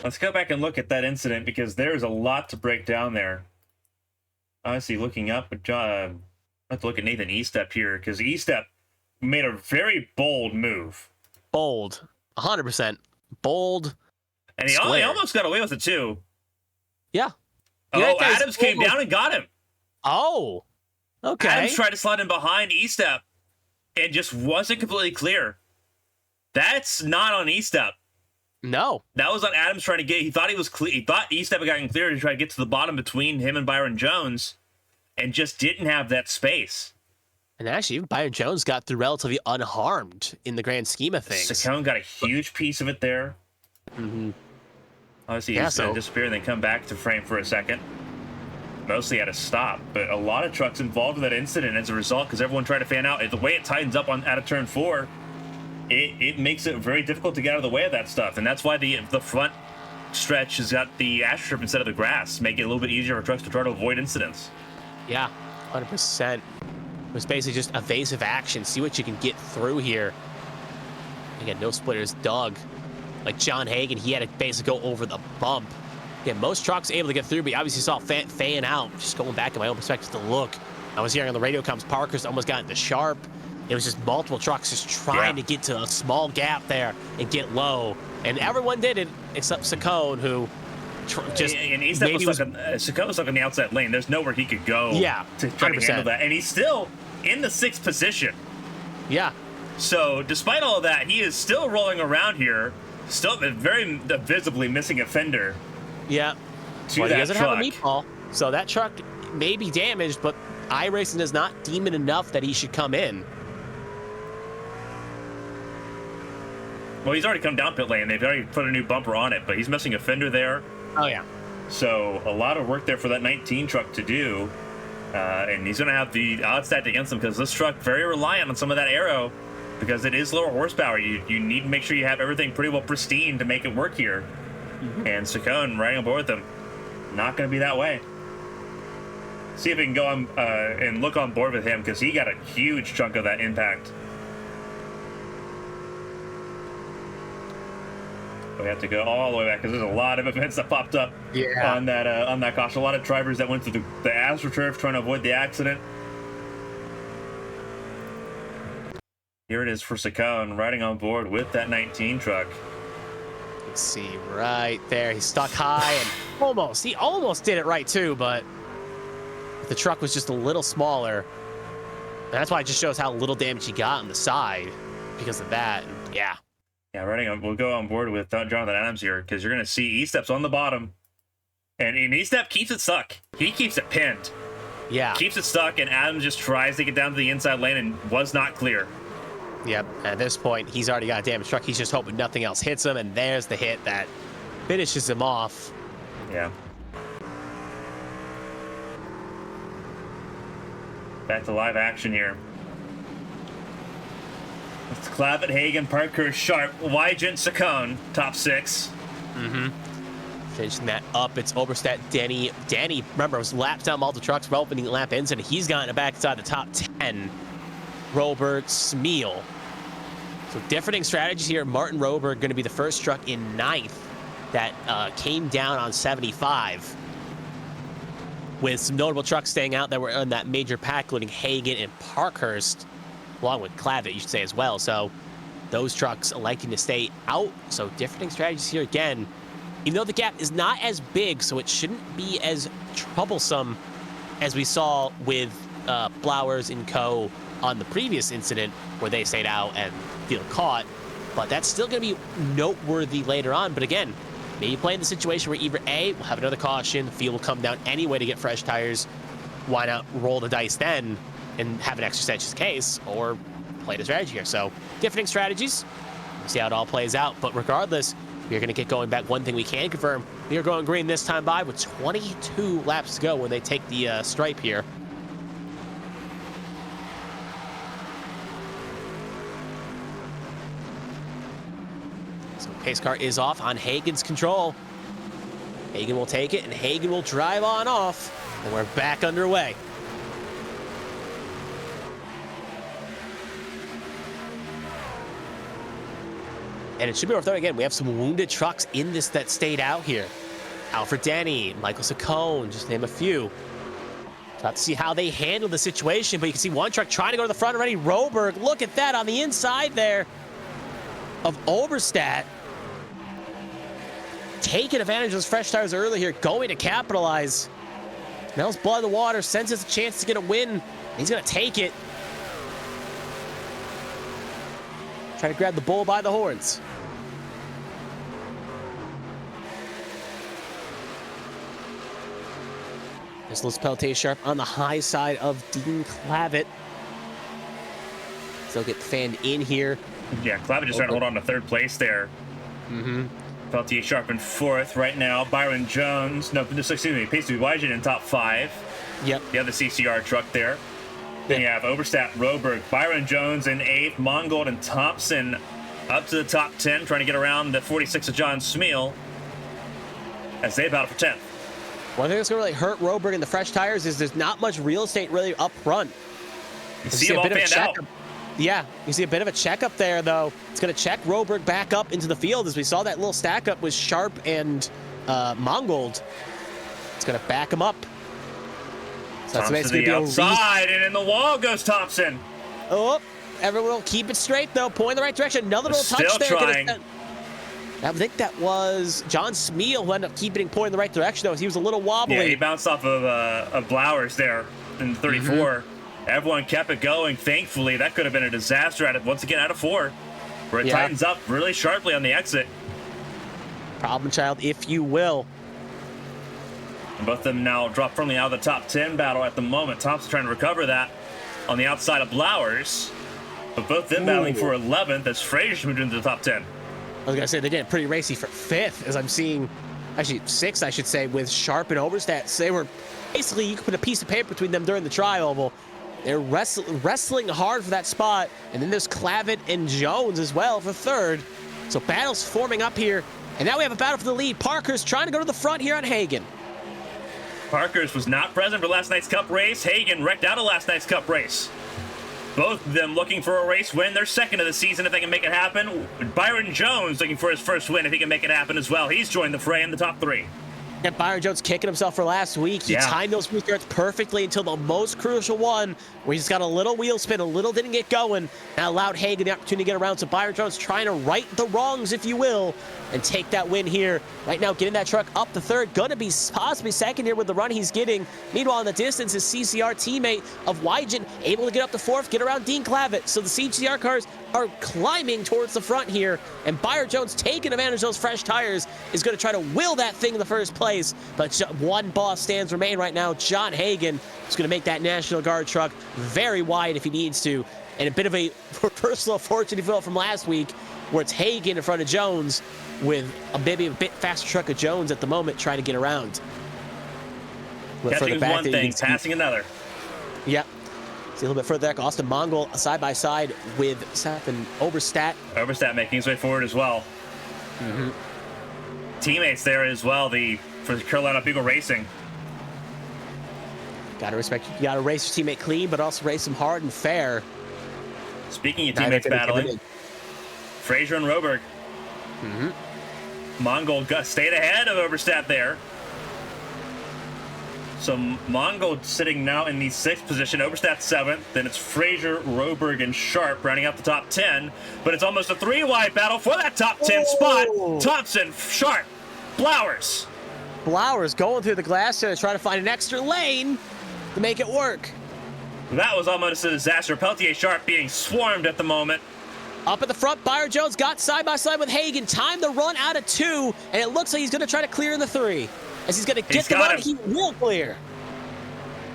Let's go back and look at that incident because there's a lot to break down there. Honestly, looking up, I have to look at Nathan Estep here because Estep made a very bold move. Bold. 100%. Bold. And he almost got away with it, too. Yeah. Oh, Adams came down and got him. Oh. Okay. Adams tried to slide in behind Estep and just wasn't completely clear. That's not on Estep. No. That was on Adams trying to get. He thought he was clear. He thought Estep had gotten clear to try to get to the bottom between him and Byron Jones, and just didn't have that space. And actually, even Byron Jones got through relatively unharmed in the grand scheme of things. Saccone got a huge piece of it there. Mm-hmm. Obviously, he's going to disappear and then come back to frame for a second. Mostly at a stop, but a lot of trucks involved in that incident as a result because everyone tried to fan out. The way it tightens up out of turn 4, it makes it very difficult to get out of the way of that stuff, and that's why the front stretch has got the AstroTurf instead of the grass, make it a little bit easier for trucks to try to avoid incidents. Yeah, 100%. It was basically just evasive action. See what you can get through here. Again, no splitters dug. Like John Hagan, he had to basically go over the bump. Again, most trucks able to get through, but you obviously saw fan out. Just going back in my own perspective to look. I was hearing on the radio comms, Parker's almost got into sharp. It was just multiple trucks just trying to get to a small gap there and get low. And everyone did it except Saccone, who just and Saccone was stuck on the outside lane. There's nowhere he could go to try 100%. to handle that. And he's still in the 6th position. Yeah. So despite all of that, he is still rolling around here, still very visibly missing a fender. Yeah. To well, that he doesn't truck. have a meatball, so that truck may be damaged, but iRacing does not deem it enough that he should come in. Well, he's already come down pit lane. They've already put a new bumper on it, but he's missing a fender there. Oh, yeah. So a lot of work there for that 19 truck to do. And he's going to have the odds stacked against him because this truck very reliant on some of that aero because it is lower horsepower. You need to make sure you have everything pretty well pristine to make it work here. Mm-hmm. And Saccone riding on board with him, not going to be that way. See if we can go on and look on board with him because he got a huge chunk of that impact. We have to go all the way back because there's a lot of events that popped up on that caution. A lot of drivers that went through the AstroTurf trying to avoid the accident. Here it is for Saccone riding on board with that 19 truck. Let's see right there. He's stuck high and he almost did it right too, but The truck was just a little smaller. And that's why it just shows how little damage he got on the side because of that. And yeah. Yeah, we'll go on board with Jonathan Adams here because you're going to see E-Step's on the bottom. And E-Step keeps it stuck. He keeps it pinned. Yeah. Keeps it stuck, and Adams just tries to get down to the inside lane and was not clear. Yep. At this point, he's already got a damaged truck. He's just hoping nothing else hits him, and there's the hit that finishes him off. Yeah. Back to live action here. It's Clavitt, Hagen, Parker, Sharp, Wygent, Saccone, top 6. Finishing that up, it's Oberstadt, Danny. Danny, remember, was lapped down multiple trucks, opening lap ends, and he's gotten it back inside the top 10. Roberg, Smeal. So differing strategies here. Martin Roberg going to be the first truck in 9th that came down on 75. With some notable trucks staying out that were on that major pack, including Hagen and Parkhurst, along with Clavitt, you should say, as well. So those trucks electing to stay out. So differing strategies here again. Even though the gap is not as big, so it shouldn't be as troublesome as we saw with Blowers and Co. on the previous incident where they stayed out and feel caught. But that's still going to be noteworthy later on. But again, maybe play in the situation where either A, we'll have another caution, the field will come down anyway to get fresh tires. Why not roll the dice then and have an extra set case, or play the strategy here? So different strategies. We'll see how it all plays out. But regardless, we're going to get going back. One thing we can confirm, we are going green this time by with 22 laps to go when they take the stripe here. So pace car is off on Hagen's control. Hagen will take it, and Hagen will drive on off, and we're back underway. And it should be worth noting again, we have some wounded trucks in this that stayed out here. Alfred Denny, Michael Saccone, just name a few. Have to see how they handle the situation, but you can see one truck trying to go to the front already. Roberg, look at that on the inside there of Oberstadt. Taking advantage of those fresh tires early here, going to capitalize. Smells blood in the water, senses a chance to get a win. He's going to take it. Try to grab the bull by the horns. There's Liz Pelletier Sharp on the high side of Dean Clavitt. Still get fanned in here. Yeah, Clavitt just trying to hold on to 3rd place there. Pelletier Sharp in 4th right now. Byron Jones, no, excuse me, Paisley Wygent in top 5. Yep. The other CCR truck there. Then you have Oberstadt, Roberg, Byron Jones in 8th, Mongold and Thompson up to the top 10, trying to get around the 46 of John Smeal as they battle for 10th. One thing that's going to really hurt Roberg in the fresh tires is there's not much real estate really up front. You see him all fanned out. Yeah, you see a bit of a checkup there, though. It's going to check Roberg back up into the field as we saw that little stack up with Sharp and Mongold. It's going to back him up. So that's Thompson to the outside, and in the wall goes Thompson. Oh, everyone will keep it straight, though. Point in the right direction. Another little touch there. Trying. I think that was John Smeal who ended up keeping point in the right direction, though. He was a little wobbly. Yeah, he bounced off of Blowers there in 34. Everyone kept it going. Thankfully, that could have been a disaster once again out of 4, where it tightens up really sharply on the exit. Problem child, if you will. And both of them now drop firmly out of the top 10 battle at the moment. Thompson trying to recover that on the outside of Blowers. But both of them battling for 11th as Frazier moved into the top 10. I was going to say, they're getting pretty racy for 5th, as I'm seeing, actually 6th, I should say, with Sharp and Oberstadt. So they were basically, you could put a piece of paper between them during the tri-oval. They're wrestling hard for that spot. And then there's Clavitt and Jones as well for 3rd. So battles forming up here. And now we have a battle for the lead. Parker's trying to go to the front here on Hagen. Parker's was not present for last night's Cup race. Hagen wrecked out of last night's Cup race. Both of them looking for a race win. Their 2nd of the season if they can make it happen. Byron Jones looking for his 1st win if he can make it happen as well. He's joined the fray in the top 3. And Byron Jones kicking himself for last week. He timed those restarts perfectly until the most crucial one, where he's got a little wheel spin, a little didn't get going, and allowed Hagan the opportunity to get around. So Byron Jones trying to right the wrongs, if you will, and take that win here. Right now, getting that truck up to third, gonna be possibly second here with the run he's getting. Meanwhile, in the distance, his CCR teammate of Wygen able to get up to fourth, get around Dean Clavitt. So the CCR cars are climbing towards the front here, and Byron Jones taking advantage of those fresh tires is going to try to will that thing in the first place. But one boss stands remain right now. John Hagan is going to make that National Guard truck very wide if he needs to, and a bit of a personal fortune, if you will, from last week, where it's Hagan in front of Jones with maybe a bit faster truck of Jones at the moment trying to get around. Catching one thing, passing another. Yep. See a little bit further back, Austin Mongol side by side with Seth and Oberstadt. Oberstadt making his way forward as well. Teammates there as well, for Carolina Beagle Racing. Gotta respect, you gotta race your teammate clean, but also race them hard and fair. Speaking of teammates battling, Frazier and Roberg. Mongol stayed ahead of Oberstadt there. So Mongol sitting now in the 6th position, Oberstadt 7th. Then it's Frazier, Roberg, and Sharp rounding out the top 10. But it's almost a 3-wide battle for that top 10 spot. Thompson, Sharp, Blowers. Blowers going through the glass to try to find an extra lane to make it work. That was almost a disaster. Peltier Sharp being swarmed at the moment. Up at the front, Byron Jones got side by side with Hagan. Time to run out of 2, and it looks like he's going to try to clear in the 3. As he's going to get the run, he will clear.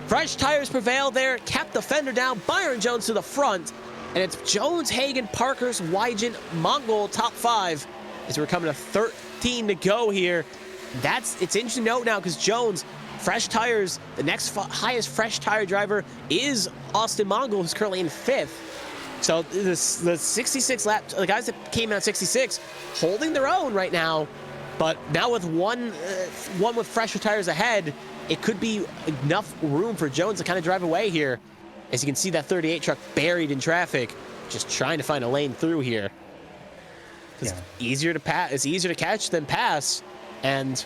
Fresh tires prevail there, kept the fender down. Byron Jones to the front, and it's Jones, Hagan, Parkhurst, Wygen, Mongol top 5 as we're coming to 13 to go here. It's interesting to note now because Jones, fresh tires, the next highest fresh tire driver is Austin Mongol, who's currently in 5th. So the 66 lap, the guys that came out 66, holding their own right now. But now with one with fresher tires ahead, it could be enough room for Jones to kind of drive away here. As you can see that 38 truck buried in traffic, just trying to find a lane through here. It's easier to pass. It's easier to catch than pass, and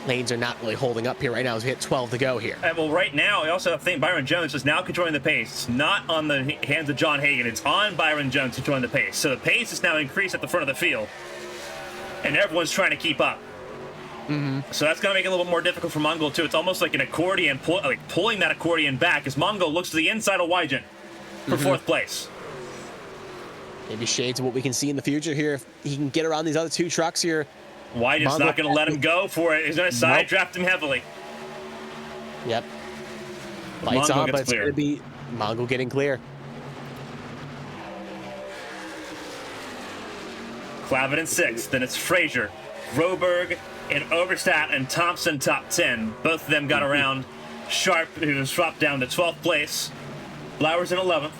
lanes are not really holding up here right now as we hit 12 to go here. Well, right now, I also think Byron Jones is now controlling the pace. It's not on the hands of John Hagan. It's on Byron Jones controlling the pace. So the pace is now increased at the front of the field, and everyone's trying to keep up. So that's going to make it a little bit more difficult for Mongol, too. It's almost like an accordion, pulling that accordion back as Mongol looks to the inside of Wygen for 4th place. Maybe shades of what we can see in the future here if he can get around these other 2 trucks here. Wygen's not going to let him go for it. He's going to side draft him heavily. Yep. Lights on, but it's going to be Mongol getting clear. Clavitt in 6th. Then it's Frazier, Roberg, and Oberstadt and Thompson top 10. Both of them got around Sharp, who was dropped down to 12th place. Blowers in 11th.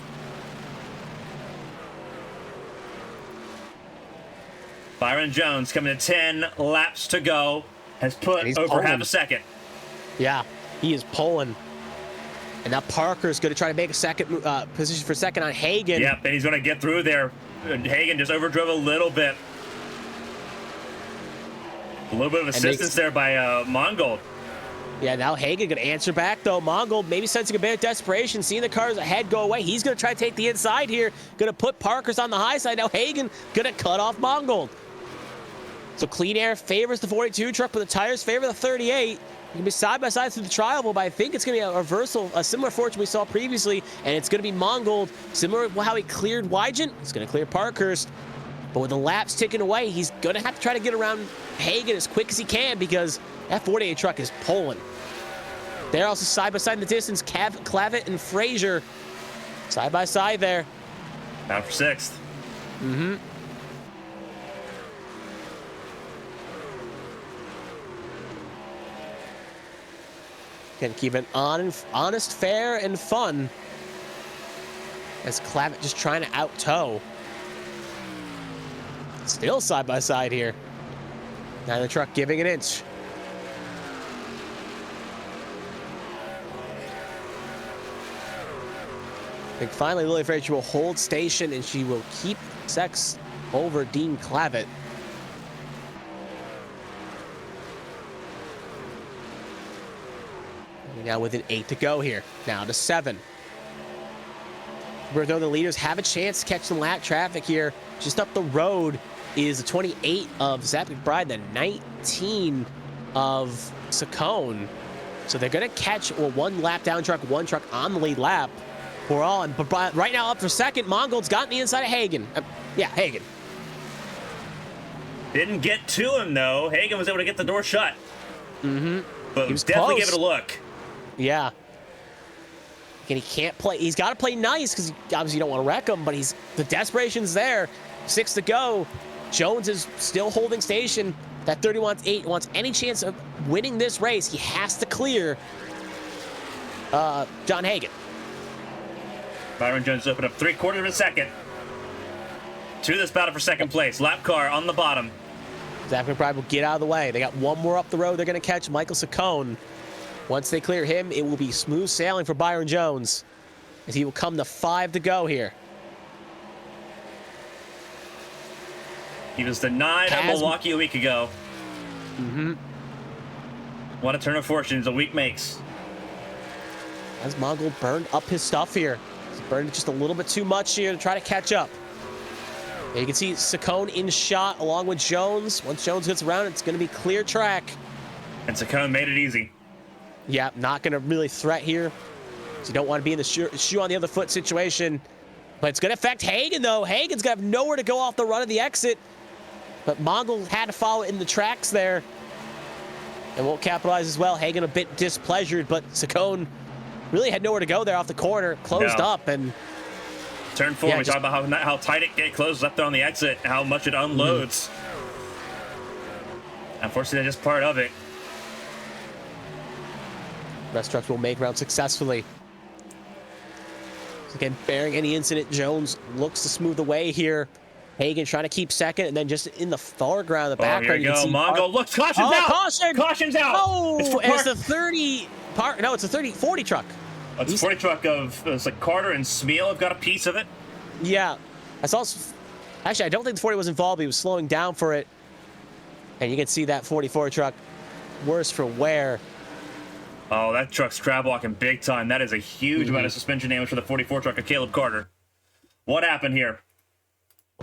Byron Jones coming to 10 laps to go. Has put over half a second. Yeah, he is pulling. And now Parker's going to try to make a second position for second on Hagan. Yep, and he's going to get through there. Hagan just overdrove a little bit. A little bit of assistance there by Mongol. Yeah, now Hagan going to answer back, though. Mongol maybe sensing a bit of desperation, seeing the cars ahead go away. He's going to try to take the inside here. Going to put Parker's on the high side. Now Hagan going to cut off Mongol. So Clean Air favors the 42 truck, but the tires favor the 38. You can be side by side through the trial, but I think it's going to be a reversal, a similar fortune we saw previously, and it's going to be Mongol, similar to how he cleared Wygen. He's going to clear Parkhurst. But with the laps ticking away, he's going to have to try to get around Hagan as quick as he can because that 48 truck is pulling. They're also side by side in the distance. Clavitt and Frazier side by side there. Down for 6th. Can keep it honest, fair, and fun as Clavitt just trying to out-tow. Still side by side here. Neither truck giving an inch. I think finally Lily Frazier will hold station and she will keep Sex over Dean Clavitt. Now within 8 to go here. Now to 7. Though the leaders have a chance to catch some lap traffic here. Just up the road is the 28 of Zach McBride, the 19 of Saccone. So they're going to catch one lap down truck, one truck on the lead lap. We're on. But right now up for second, Mongold's gotten the inside of Hagen. Hagen. Didn't get to him, though. Hagen was able to get the door shut. Mm-hmm. But he was definitely close. give it a look. Yeah. And he can't play. He's got to play nice because obviously you don't want to wreck him, but the desperation's there. 6 to go. Jones is still holding station. That 30 wants any chance of winning this race. He has to clear John Hagen. Byron Jones opened up 3/4 of a second to this battle for second place. Lap car on the bottom. Zach McBride will get out of the way. They got one more up the road. They're going to catch Michael Saccone. Once they clear him, it will be smooth sailing for Byron Jones as he will come to 5 to go here. He was denied at Milwaukee a week ago. Mm-hmm. What a turn of fortune a week makes. As Mongold burned up his stuff here. He's burned just a little bit too much here to try to catch up. And you can see Saccone in shot along with Jones. Once Jones gets around, it's going to be clear track. And Saccone made it easy. Yeah, not going to really threat here. So you don't want to be in the shoe on the other foot situation. But it's going to affect Hagen, though. Hagen's going to have nowhere to go off the run of the exit. But Mongold had to follow in the tracks there. And won't capitalize as well. Hagen a bit displeasured, but Saccone really had nowhere to go there off the corner. Closed up and... Turn 4, we talked about how tight it closes up there on the exit, how much it unloads. Unfortunately, that's just part of it. Rest trucks will make round successfully. So again, bearing any incident, Jones looks to smooth the way here. Hagen trying to keep second, and then just in the foreground, the background, here we go. Mongo looks, caution's out! Caution! Caution's out! Oh, it's the 30, no, it's a 40 truck. Oh, it's a 40 truck of, it's like Carter and Smeal have got a piece of it. Yeah. I saw, actually, I don't think the 40 was involved. He was slowing down for it. And you can see that 44 truck worse for wear. Oh, that truck's crab walking big time. That is a huge amount of suspension damage for the 44 truck of Caleb Carter. What happened here?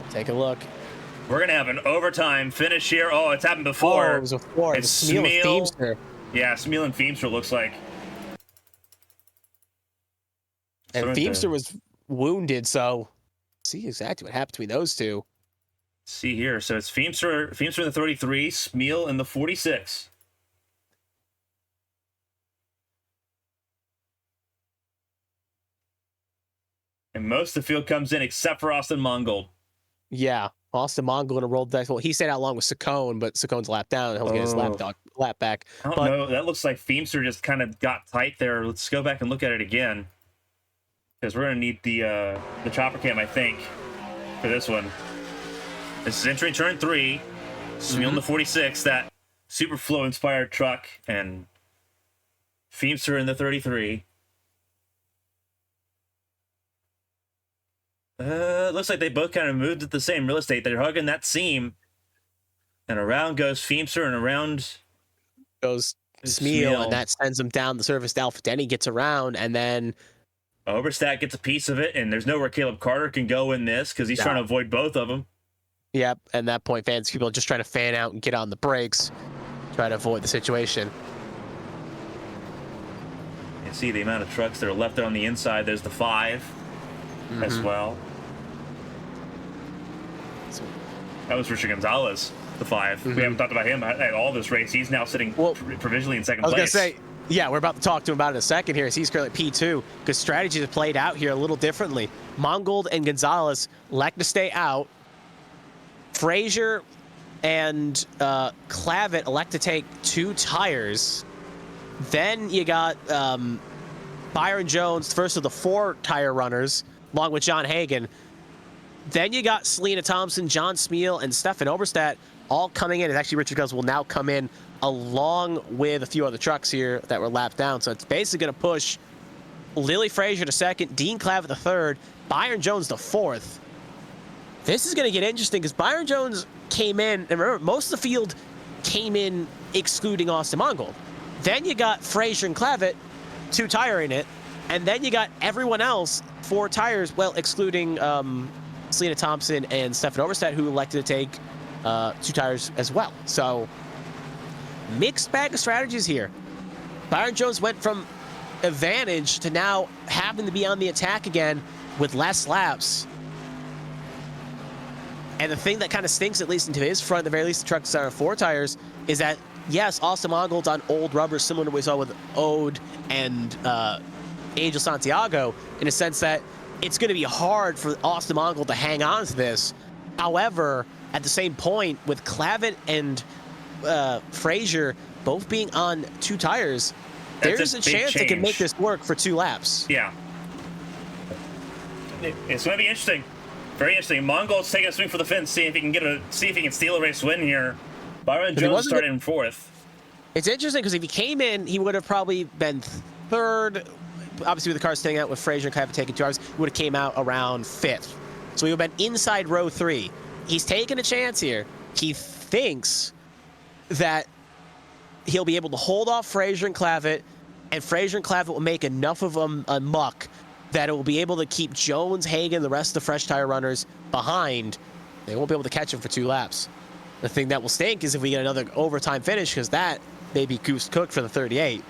Take a look. We're going to have an overtime finish here. Oh, it's happened before. Oh, it was a 4. It's Smeal and Feemster. Yeah, Smeal and Feemster looks like. And Feemster was wounded, so see exactly what happened between those two. See here. So it's Feemster in the 33, Smeal in the 46. And most of the field comes in except for Austin Mongold. Yeah, Austin Mongold and rolled dice. Well, he stayed out long with Saccone, but Saccone's lap down, and he'll get his lap back. I don't know. That looks like Feemster just kind of got tight there. Let's go back and look at it again, because we're gonna need the chopper cam, I think, for this one. This is entering turn 3. Smeal in the 46, that Superflow inspired truck, and Feemster in the 33. Looks like they both kind of moved at the same real estate. They're hugging that seam. And around goes Feemster, and around goes Smeal, and that sends him down the surface. Alpha Denny gets around, and then Oberstadt gets a piece of it, and there's nowhere Caleb Carter can go in this because he's trying to avoid both of them. Yep, and at that point, people are just trying to fan out and get on the brakes, try to avoid the situation. You see the amount of trucks that are left there on the inside. There's the 5 as well. That was Richard Gonzalez, the 5. We haven't talked about him at all this race. He's now sitting provisionally in second place. I was going to say, yeah, we're about to talk to him about it in a second here. He's currently P2 because strategies have played out here a little differently. Mongold and Gonzalez like to stay out. Frazier and Clavitt elect to take 2 tires. Then you got Byron Jones, first of the 4 tire runners, along with John Hagen. Then you got Selena Thompson, John Smeal, and Stefan Oberstadt all coming in. And actually, Richard Gunz will now come in along with a few other trucks here that were lapped down. So it's basically going to push Lily Frazier to second, Dean Clavitt to third, Byron Jones to fourth. This is going to get interesting because Byron Jones came in, and remember, most of the field came in excluding Austin Mongold. Then you got Frazier and Clavitt, two-tiring it, and then you got everyone else 4 tires, well, excluding Sienna Thompson and Stefan Overstedt, who elected to take 2 tires as well. So mixed bag of strategies here. Byron Jones went from advantage to now having to be on the attack again with less laps. And the thing that kind of stinks, at least into his front, at the very least, the trucks are 4 tires, is that, yes, Austin Mongold's on old rubber, similar to what we saw with Ode and Angel Santiago, in a sense that it's going to be hard for Austin Mongold to hang on to this. However, at the same point, with Clavitt and Frazier both being on 2 tires, there's a chance they can make this work for 2 laps. Yeah. It's going to be interesting. Very interesting. Mongold's taking a swing for the fence, see if he can steal a race win here. Byron Jones started in 4th. It's interesting because if he came in, he would have probably been 3rd. Obviously, with the car staying out with Frazier and Clavitt taking 2 hours, he would have came out around 5th. So he would have been inside row 3. He's taking a chance here. He thinks that he'll be able to hold off Frazier and Clavitt will make enough of a muck that it will be able to keep Jones, Hagan, the rest of the fresh tire runners behind. They won't be able to catch him for 2 laps. The thing that will stink is if we get another overtime finish, because that may be goose cooked for the 38.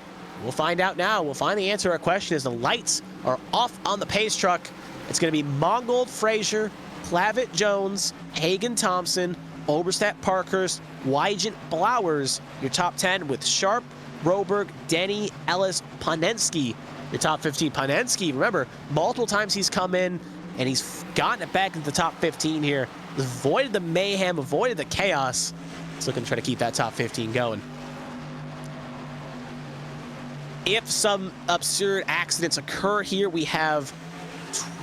We'll find out now. We'll find the answer to our question as the lights are off on the pace truck. It's going to be Mongold, Frazier, Clavitt, Jones, Hagan, Thompson, Oberstadt, Parkhurst, Wygant, Blowers, your top 10 with Sharp, Roberg, Denny, Ellis, Ponensky, your top 15. Ponensky, remember, multiple times he's come in and he's gotten it back into the top 15 here. Avoided the mayhem, avoided the chaos. He's looking to try to keep that top 15 going. If some absurd accidents occur here, we have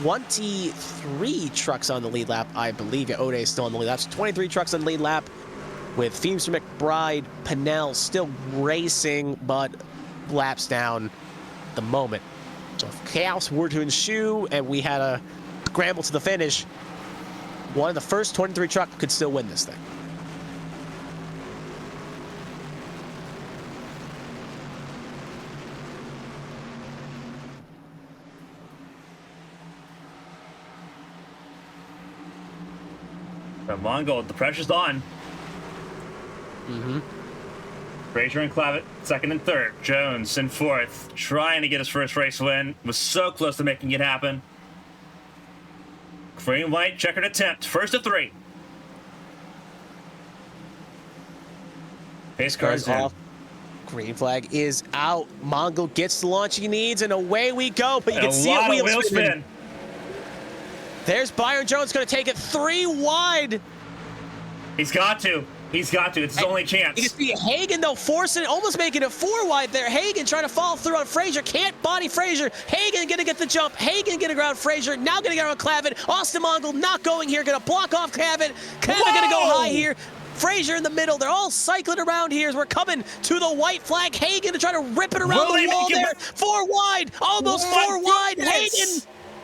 23 trucks on the lead lap, I believe. Yeah, Ode is still on the lead lap. So 23 trucks on the lead lap with Feemster, McBride, Pinnell still racing, but laps down at the moment. So if chaos were to ensue and we had a scramble to the finish, one of the first 23 trucks could still win this thing. Mongold, the pressure's on. Frazier and Clavitt, 2nd and 3rd. Jones in 4th, trying to get his first race win. Was so close to making it happen. Green, white, checkered attempt. 1st of 3. Pace car's in. Green flag is out. Mongold gets the launch he needs, and away we go. But you can see a wheel spin. spin. There's Byron Jones going to take it 3 wide. He's got to. He's got to. It's his only chance. You can see Hagan, though, forcing it, almost making it 4 wide there. Hagan trying to follow through on Frazier. Can't body Frazier. Hagan going to get the jump. Hagan going to ground Frazier. Now going to get around Clavitt. Austin Mongold not going here. Going to block off Clavitt. Clavitt going to go high here. Frazier in the middle. They're all cycling around here as we're coming to the white flag. Hagan to try to rip it around the wall there. 4 wide. Almost 4 wide. Hagan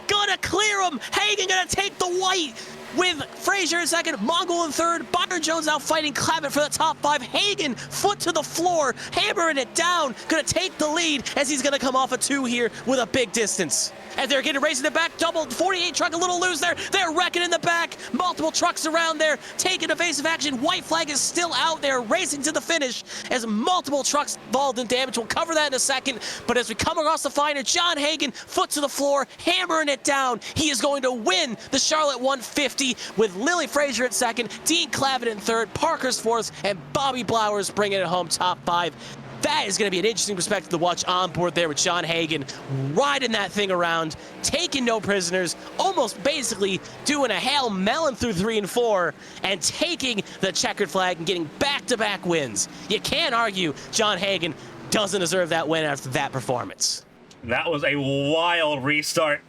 gonna clear him. Hagan gonna take the white with Frazier in 2nd, Mongold in 3rd. Byron Jones out fighting Clavitt for the top 5. Hagan, foot to the floor, hammering it down. Gonna take the lead as he's gonna come off a 2 here with a big distance. And they're getting racing in the back, double 48 truck a little loose there. They're wrecking in the back. Multiple trucks around there, taking evasive action. White flag is still out there, racing to the finish as multiple trucks involved in damage. We'll cover that in a second. But as we come across the final, John Hagan, foot to the floor, hammering it down. He is going to win the Charlotte 150 with Lily Frazier at 2nd, Dean Clavitt in 3rd, Parker's 4th, and Bobby Blowers bringing it home top 5. That is going to be an interesting perspective to watch on board there with John Hagan riding that thing around, taking no prisoners, almost basically doing a Hail Melon through 3 and 4, and taking the checkered flag and getting back-to-back wins. You can't argue John Hagan doesn't deserve that win after that performance. That was a wild restart,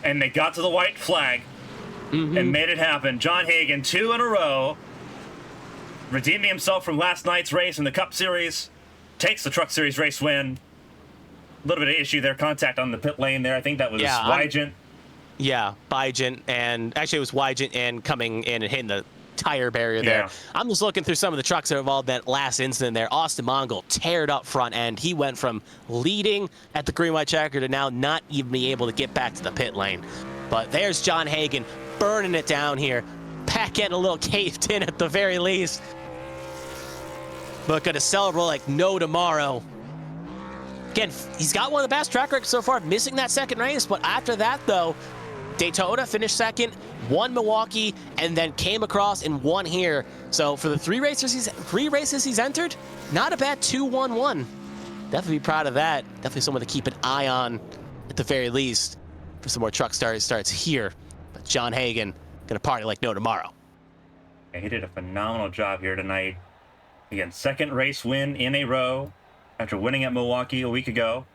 and they got to the white flag and made it happen. John Hagan, 2 in a row, redeeming himself from last night's race in the Cup Series. Takes the Truck Series race win. A little bit of issue there, contact on the pit lane there. I think that was Wygant. Yeah, Wygant, and actually it was Wygant and coming in and hitting the tire barrier Yeah. there. I'm just looking through some of the trucks that were involved in that last incident there. Austin Mongol teared up front end. He went from leading at the green-white checker to now not even be able to get back to the pit lane. But there's John Hagen burning it down here. Back end a little caved in at the very least. But going to celebrate like no tomorrow. Again, he's got one of the best track records so far, missing that second race. But after that, though, Daytona finished second, won Milwaukee, and then came across and won here. So for the three races he's entered, not a bad 2-1-1. Definitely be proud of that. Definitely someone to keep an eye on at the very least for some more truck starts here. But John Hagen gonna party like no tomorrow. Yeah, he did a phenomenal job here tonight. Again, second race win in a row after winning at Milwaukee a week ago.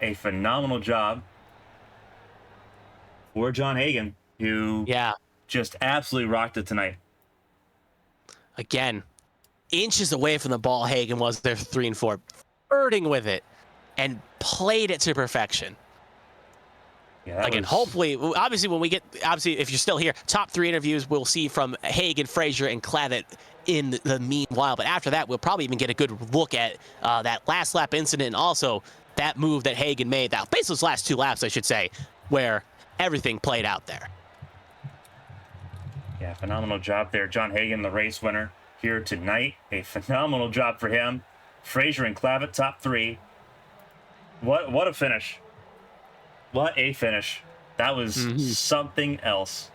A phenomenal job for John Hagen, who just absolutely rocked it tonight. Again, inches away from the ball Hagen was there 3 and 4, flirting with it and played it to perfection. Yeah, again, hopefully, obviously, if you're still here, top 3 interviews we'll see from Hagen, Frazier, and Clavitt in the meanwhile. But after that, we'll probably even get a good look at that last lap incident and also that move that Hagen made, that basically those last 2 laps, I should say, where everything played out there. Yeah, phenomenal job there. John Hagen, the race winner here tonight. A phenomenal job for him. Frazier and Clavitt, top 3. What a finish. What a finish. That was something else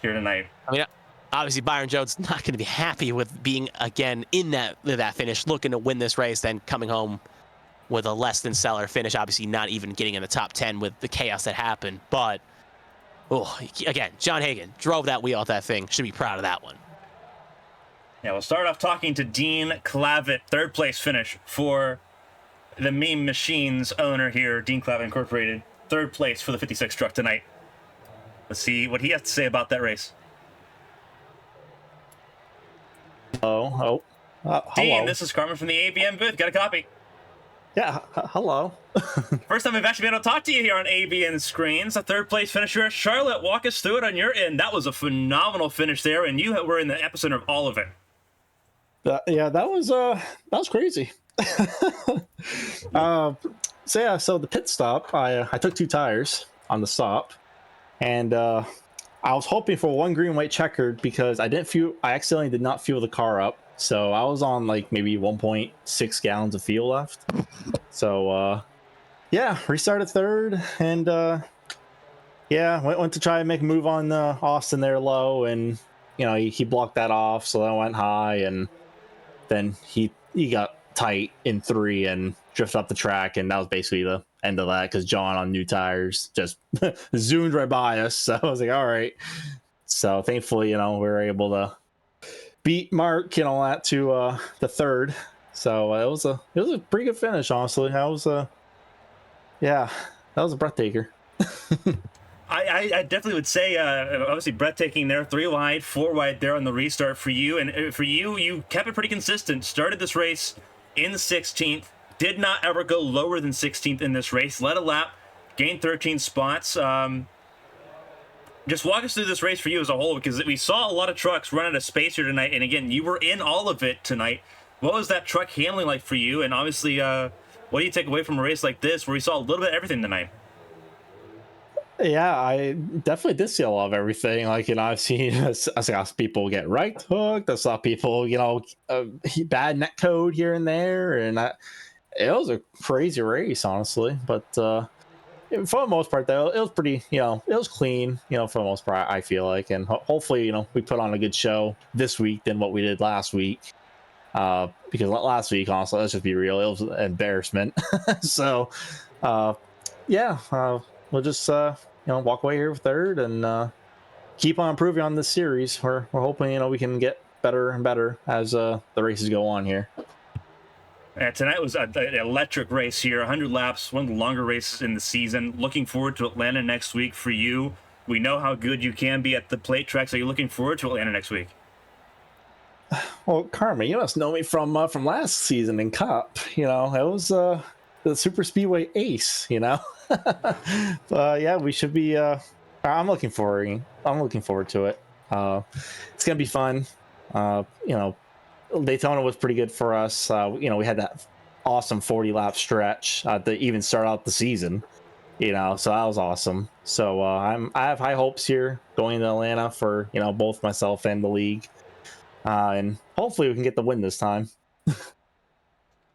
here tonight. I mean, obviously Byron Jones not going to be happy with being again in that finish, looking to win this race, then coming home with a less than stellar finish. Obviously not even getting in the top 10 with the chaos that happened. But again, John Hagen drove that wheel off that thing. Should be proud of that one. Yeah, we'll start off talking to Dean Clavitt, 3rd place finish for the Meme Machines owner here, Dean Clavitt Incorporated. 3rd place for the 56 truck tonight. Let's see what he has to say about that race. Hello. Dean, this is Carmen from the ABM booth. Got a copy. Yeah, hello. First time we've actually been able to talk to you here on ABN screens. A 3rd place finisher. Charlotte, walk us through it on your end. That was a phenomenal finish there, and you were in the epicenter of all of it. Yeah, that was crazy. So the pit stop, I took 2 tires on the stop, and I was hoping for 1 green white checkered because I accidentally did not fuel the car up, so I was on like maybe 1.6 gallons of fuel left. So restarted 3rd, and went to try and make a move on Austin there low, and he blocked that off, so that went high, and then he got tight in 3 and drifted up the track, and that was basically the end of that because John on new tires just zoomed right by us. So I was like, all right. So thankfully, we were able to beat Mark and all that to the 3rd. So it was a pretty good finish, honestly. That was a breathtaker. I definitely would say, obviously, breathtaking there. 3 wide, 4 wide there on the restart for you. And for you, you kept it pretty consistent. Started this race in 16th. Did not ever go lower than 16th in this race. Led a lap, gained 13 spots. Just walk us through this race for you as a whole, because we saw a lot of trucks run out of space here tonight. And again, you were in all of it tonight. What was that truck handling like for you? And obviously, what do you take away from a race like this where we saw a little bit of everything tonight? Yeah, I definitely did see a lot of everything. I've seen I saw people get right hooked. I saw people, bad net code here and there, and it was a crazy race, honestly. But for the most part, though, it was pretty, it was clean, for the most part, I feel like, and hopefully, we put on a good show this week than what we did last week. Because last week, honestly, let's just be real, it was an embarrassment. So, we'll just walk away here with 3rd and keep on improving on this series. We're hoping we can get better and better as the races go on here. Tonight was an electric race here, 100 laps, one of the longer races in the season. Looking forward to Atlanta next week for you. We know how good you can be at the plate tracks. Are you looking forward to Atlanta next week? Well, Carmen, you must know me from last season in Cup. It was the Super Speedway ace. But yeah, we should be. I'm looking forward to it. It's gonna be fun. You know, Daytona was pretty good for us. You know, we had that awesome 40 lap stretch to even start out the season. You know, so that was awesome. So I have high hopes here going to Atlanta for both myself and the league, and hopefully we can get the win this time.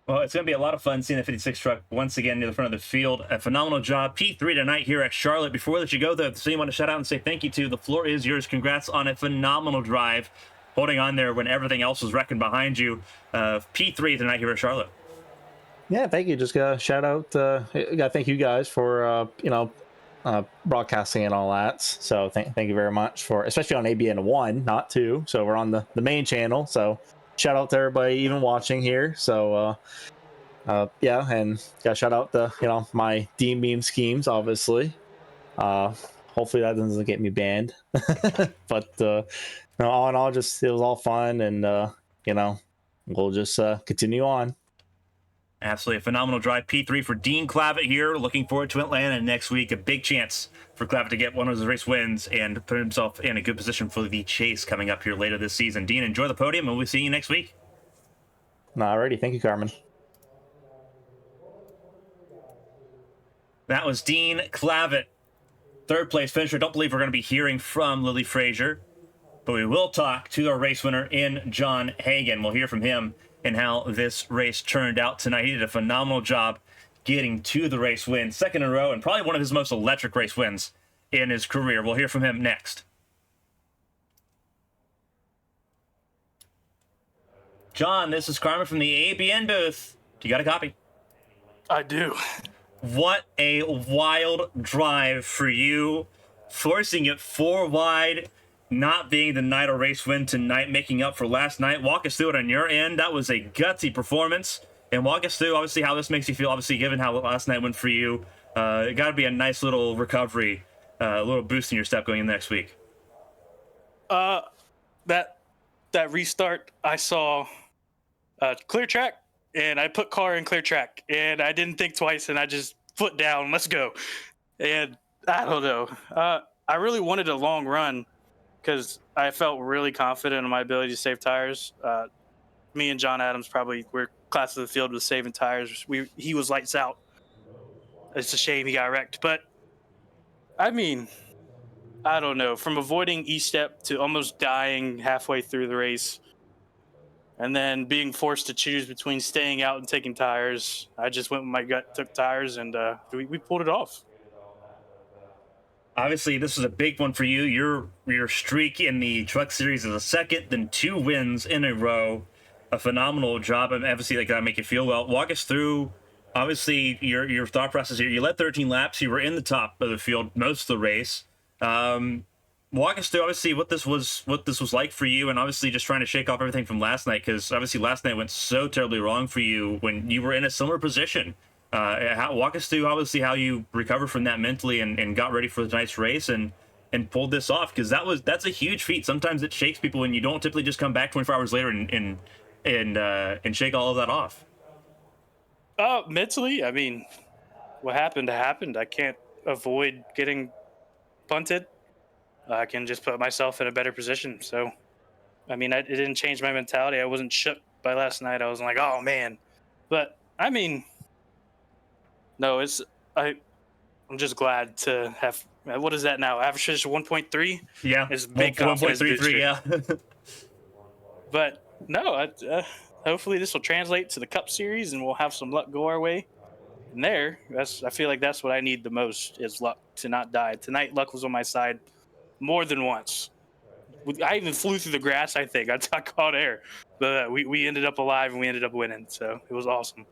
Well, it's going to be a lot of fun seeing the 56 truck once again near the front of the field. A phenomenal job. P3 tonight here at Charlotte. Before we let you go, though, if you want to shout out and say thank you to, the floor is yours. Congrats on a phenomenal drive, holding on there when everything else was wrecking behind you. P3 tonight here at Charlotte. Yeah, thank you. Just gotta shout out. Gotta thank you guys for broadcasting and all that. So thank you very much for, especially on ABN 1, not 2. So we're on the main channel. So shout out to everybody even watching here. So yeah, and gotta shout out the my Dean Beam schemes, obviously. Hopefully that doesn't get me banned. But no, all in all, just it was all fun, and we'll just continue on. Absolutely a phenomenal drive. P3 for Dean Clavitt here. Looking forward to Atlanta next week. A big chance for Clavitt to get one of his race wins and put himself in a good position for the chase coming up here later this season. Dean, enjoy the podium, and we'll see you next week. Alrighty, thank you, Carmen. That was Dean Clavitt, third place finisher. Don't believe we're going to be hearing from Lily Frazier, but we will talk to our race winner in John Hagan. We'll hear from him and how this race turned out tonight. He did a phenomenal job getting to the race win, second in a row, and probably one of his most electric race wins in his career. We'll hear from him next. John, this is Carmen from the ABN booth. You got a copy? I do. What a wild drive for you, forcing it 4 wide, not being the night or race win tonight, making up for last night. Walk us through it on your end. That was a gutsy performance. And walk us through, obviously, how this makes you feel, obviously, given how last night went for you. It got to be a nice little recovery, a little boost in your step going in next week. That restart, I saw clear track, and I put car in clear track, and I didn't think twice, and I just foot down, let's go. And I don't know. I really wanted a long run because I felt really confident in my ability to save tires. Me and John Adams probably were class of the field with saving tires. He was lights out. It's a shame he got wrecked. But, I mean, I don't know. From avoiding E-step to almost dying halfway through the race, and then being forced to choose between staying out and taking tires, I just went with my gut, took tires, and we pulled it off. Obviously, this was a big one for you. Your streak in the Truck Series is a second, then 2 wins in a row. A phenomenal job. And obviously, that got to make you feel well. Walk us through, obviously, your thought process here. You led 13 laps. You were in the top of the field most of the race. Walk us through, obviously, what this was like for you, and obviously just trying to shake off everything from last night, because obviously last night went so terribly wrong for you when you were in a similar position. Walk us through, obviously, how you recovered from that mentally and got ready for tonight's race and pulled this off, because that's a huge feat. Sometimes it shakes people, and you don't typically just come back 24 hours later and shake all of that off. Mentally, I mean, what happened happened. I can't avoid getting punted. I can just put myself in a better position. So, I mean, it didn't change my mentality. I wasn't shook by last night. I was like, oh, man. But, I mean, no, I'm just glad to have, what is that now? Average is 1.3? Yeah. It's big confidence 1.33, yeah. But, no, hopefully this will translate to the Cup Series, and we'll have some luck go our way. And I feel like that's what I need the most, is luck, to not die. Tonight, luck was on my side more than once. I even flew through the grass, I think. I caught air. But we ended up alive, and we ended up winning. So it was awesome.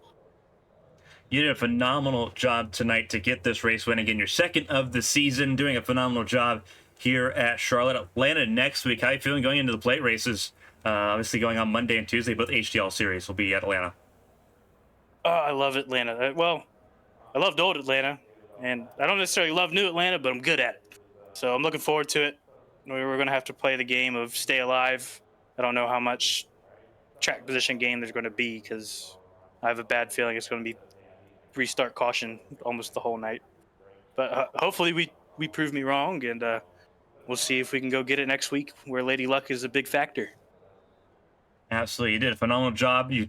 You did a phenomenal job tonight to get this race win. Again, your second of the season, doing a phenomenal job here at Charlotte. Atlanta next week. How are you feeling going into the plate races? Obviously going on Monday and Tuesday, but the HTL series will be at Atlanta. Oh, I love Atlanta. Well, I loved old Atlanta, and I don't necessarily love new Atlanta, but I'm good at it. So I'm looking forward to it. We're going to have to play the game of stay alive. I don't know how much track position game there's going to be, because I have a bad feeling it's going to be restart caution almost the whole night. But hopefully we prove me wrong, and we'll see if we can go get it next week, where Lady Luck is a big factor. Absolutely. You did a phenomenal job. You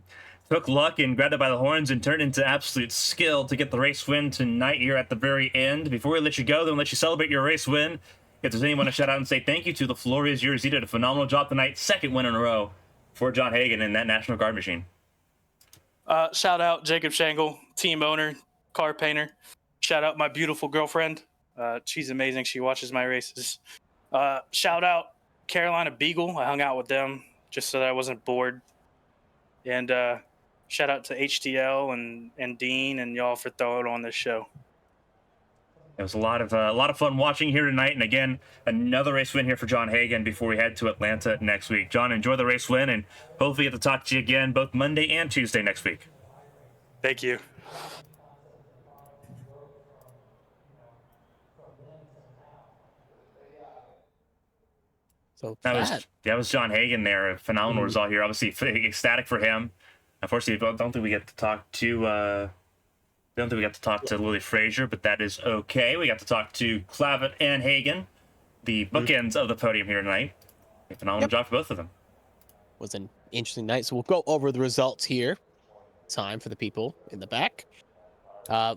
took luck and grabbed it by the horns and turned into absolute skill to get the race win tonight here at the very end. Before we let you go, then let you celebrate your race win. If there's anyone to shout out and say thank you to, the floor is yours. You did a phenomenal job tonight. Second win in a row for John Hagan in that National Guard machine. Shout out Jacob Shangle, team owner, car painter. Shout out my beautiful girlfriend. She's amazing. She watches my races. Shout out Carolina Beagle. I hung out with them just so that I wasn't bored. And shout out to HTL and Dean and y'all for throwing on this show. It was a lot of fun watching here tonight, and again, another race win here for John Hagan before we head to Atlanta next week. John, enjoy the race win, and hopefully get to talk to you again both Monday and Tuesday next week. Thank you. So That was John Hagan there. A phenomenal result here. Obviously, ecstatic for him. Unfortunately, I don't think we get to talk to. Don't think we got to talk to Lily Frazier, but that is okay. We got to talk to Clavitt and Hagan, the bookends of the podium here tonight. A phenomenal job for both of them. was an interesting night. So we'll go over the results here. Time for the people in the back.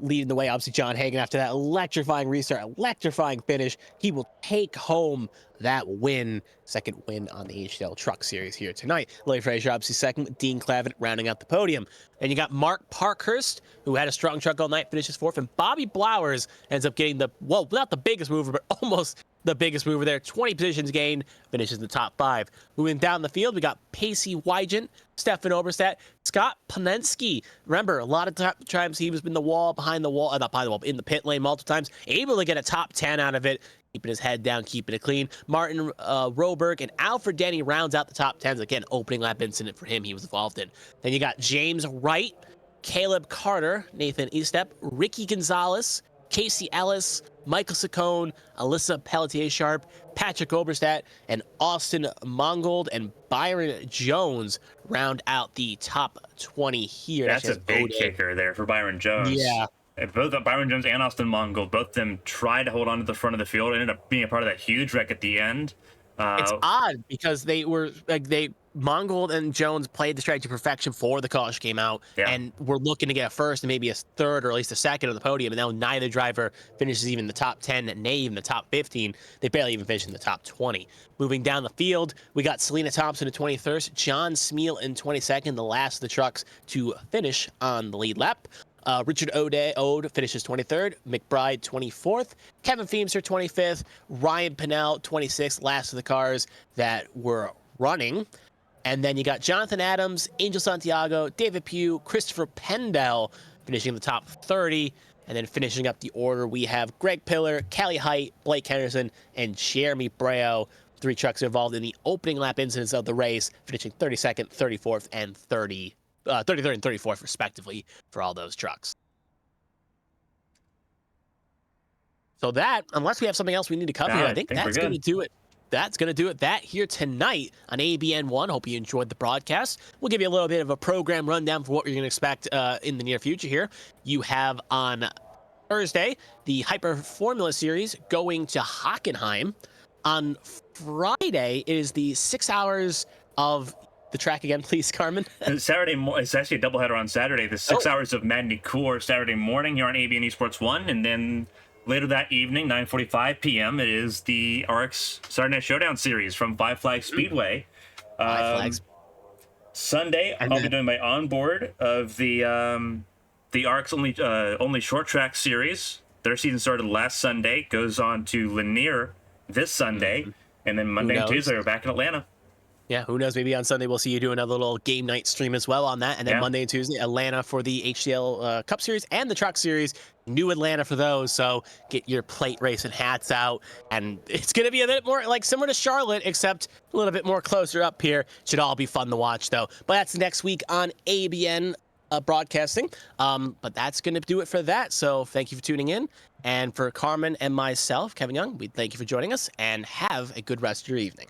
Leading the way, obviously, John Hagan after that electrifying restart, electrifying finish. He will take home that win, second win on the HTL Truck Series here tonight. Lily Frazier, obviously, second with Dean Clavitt rounding out the podium. Then you got Mark Parkhurst, who had a strong truck all night, finishes fourth, and Bobby Blowers ends up getting the, well, not the biggest mover, but almost the biggest mover there. 20 positions gained, finishes in the top 5. Moving down the field, we got Pacey Wygant, Stefan Oberstadt, Scott Panensky. Remember, a lot of times he was in the wall, behind the wall, not behind the wall, in the pit lane multiple times, able to get a top 10 out of it, keeping his head down, keeping it clean. Martin Roberg and Alfred Denny rounds out the top 10s. Again, opening lap incident for him he was involved in. Then you got James Wright, Caleb Carter, Nathan Estep, Ricky Gonzalez, Casey Ellis, Michael Saccone, Alyssa Pelletier-Sharp, Patrick Oberstadt, and Austin Mongold and Byron Jones round out the top 20 here. That's a big kicker there for Byron Jones. Yeah. Both Byron Jones and Austin Mongold, both of them tried to hold on to the front of the field, ended up being a part of that huge wreck at the end. It's odd because they were like Mongold and Jones played the strategy to perfection before the caution came out, and were looking to get a first and maybe a third or at least a second on the podium. And now neither driver finishes even the top 10, and even the top 15. They barely even finish in the top 20. Moving down the field, we got Selena Thompson in 23rd, John Smeal in 22nd, the last of the trucks to finish on the lead lap. Richard Ode finishes 23rd, McBride 24th, Kevin Feemster 25th, Ryan Pinnell 26th, last of the cars that were running. And then you got Jonathan Adams, Angel Santiago, David Pugh, Christopher Pendell finishing in the top 30. And then finishing up the order, we have Greg Pillar, Callie Height, Blake Henderson, and Jeremy Breo. 3 trucks involved in the opening lap incidents of the race, finishing 32nd, 34th, and 33rd and 34th, respectively, for all those trucks. So that, unless we have something else we need to cover here, I think that's going to do it. That's going to do it. That here tonight on ABN1. Hope you enjoyed the broadcast. We'll give you a little bit of a program rundown for what you're going to expect in the near future here. You have on Thursday the Hyper Formula Series going to Hockenheim. On Friday is the 6 hours of the track again, please, Carmen. Saturday, it's actually a doubleheader on Saturday. The 6 hours of Magny-Cours Saturday morning here on ABN Esports 1, and then later that evening, 9:45 p.m., it is the RX Saturday Night Showdown series from Five Flags Speedway. Five Flags. Sunday, I'll be doing my onboard of the RX only short track series. Their season started last Sunday, goes on to Lanier this Sunday, and then Monday and Tuesday we're back in Atlanta. Yeah, who knows? Maybe on Sunday we'll see you doing a little game night stream as well on that. And then Monday and Tuesday, Atlanta for the HTL Cup Series and the Truck Series. New Atlanta for those. So get your plate racing hats out. And it's going to be a bit more like similar to Charlotte, except a little bit more closer up here. Should all be fun to watch, though. But that's next week on ABN Broadcasting. But that's going to do it for that. So thank you for tuning in. And for Carmen and myself, Kevin Young, we thank you for joining us. And have a good rest of your evening.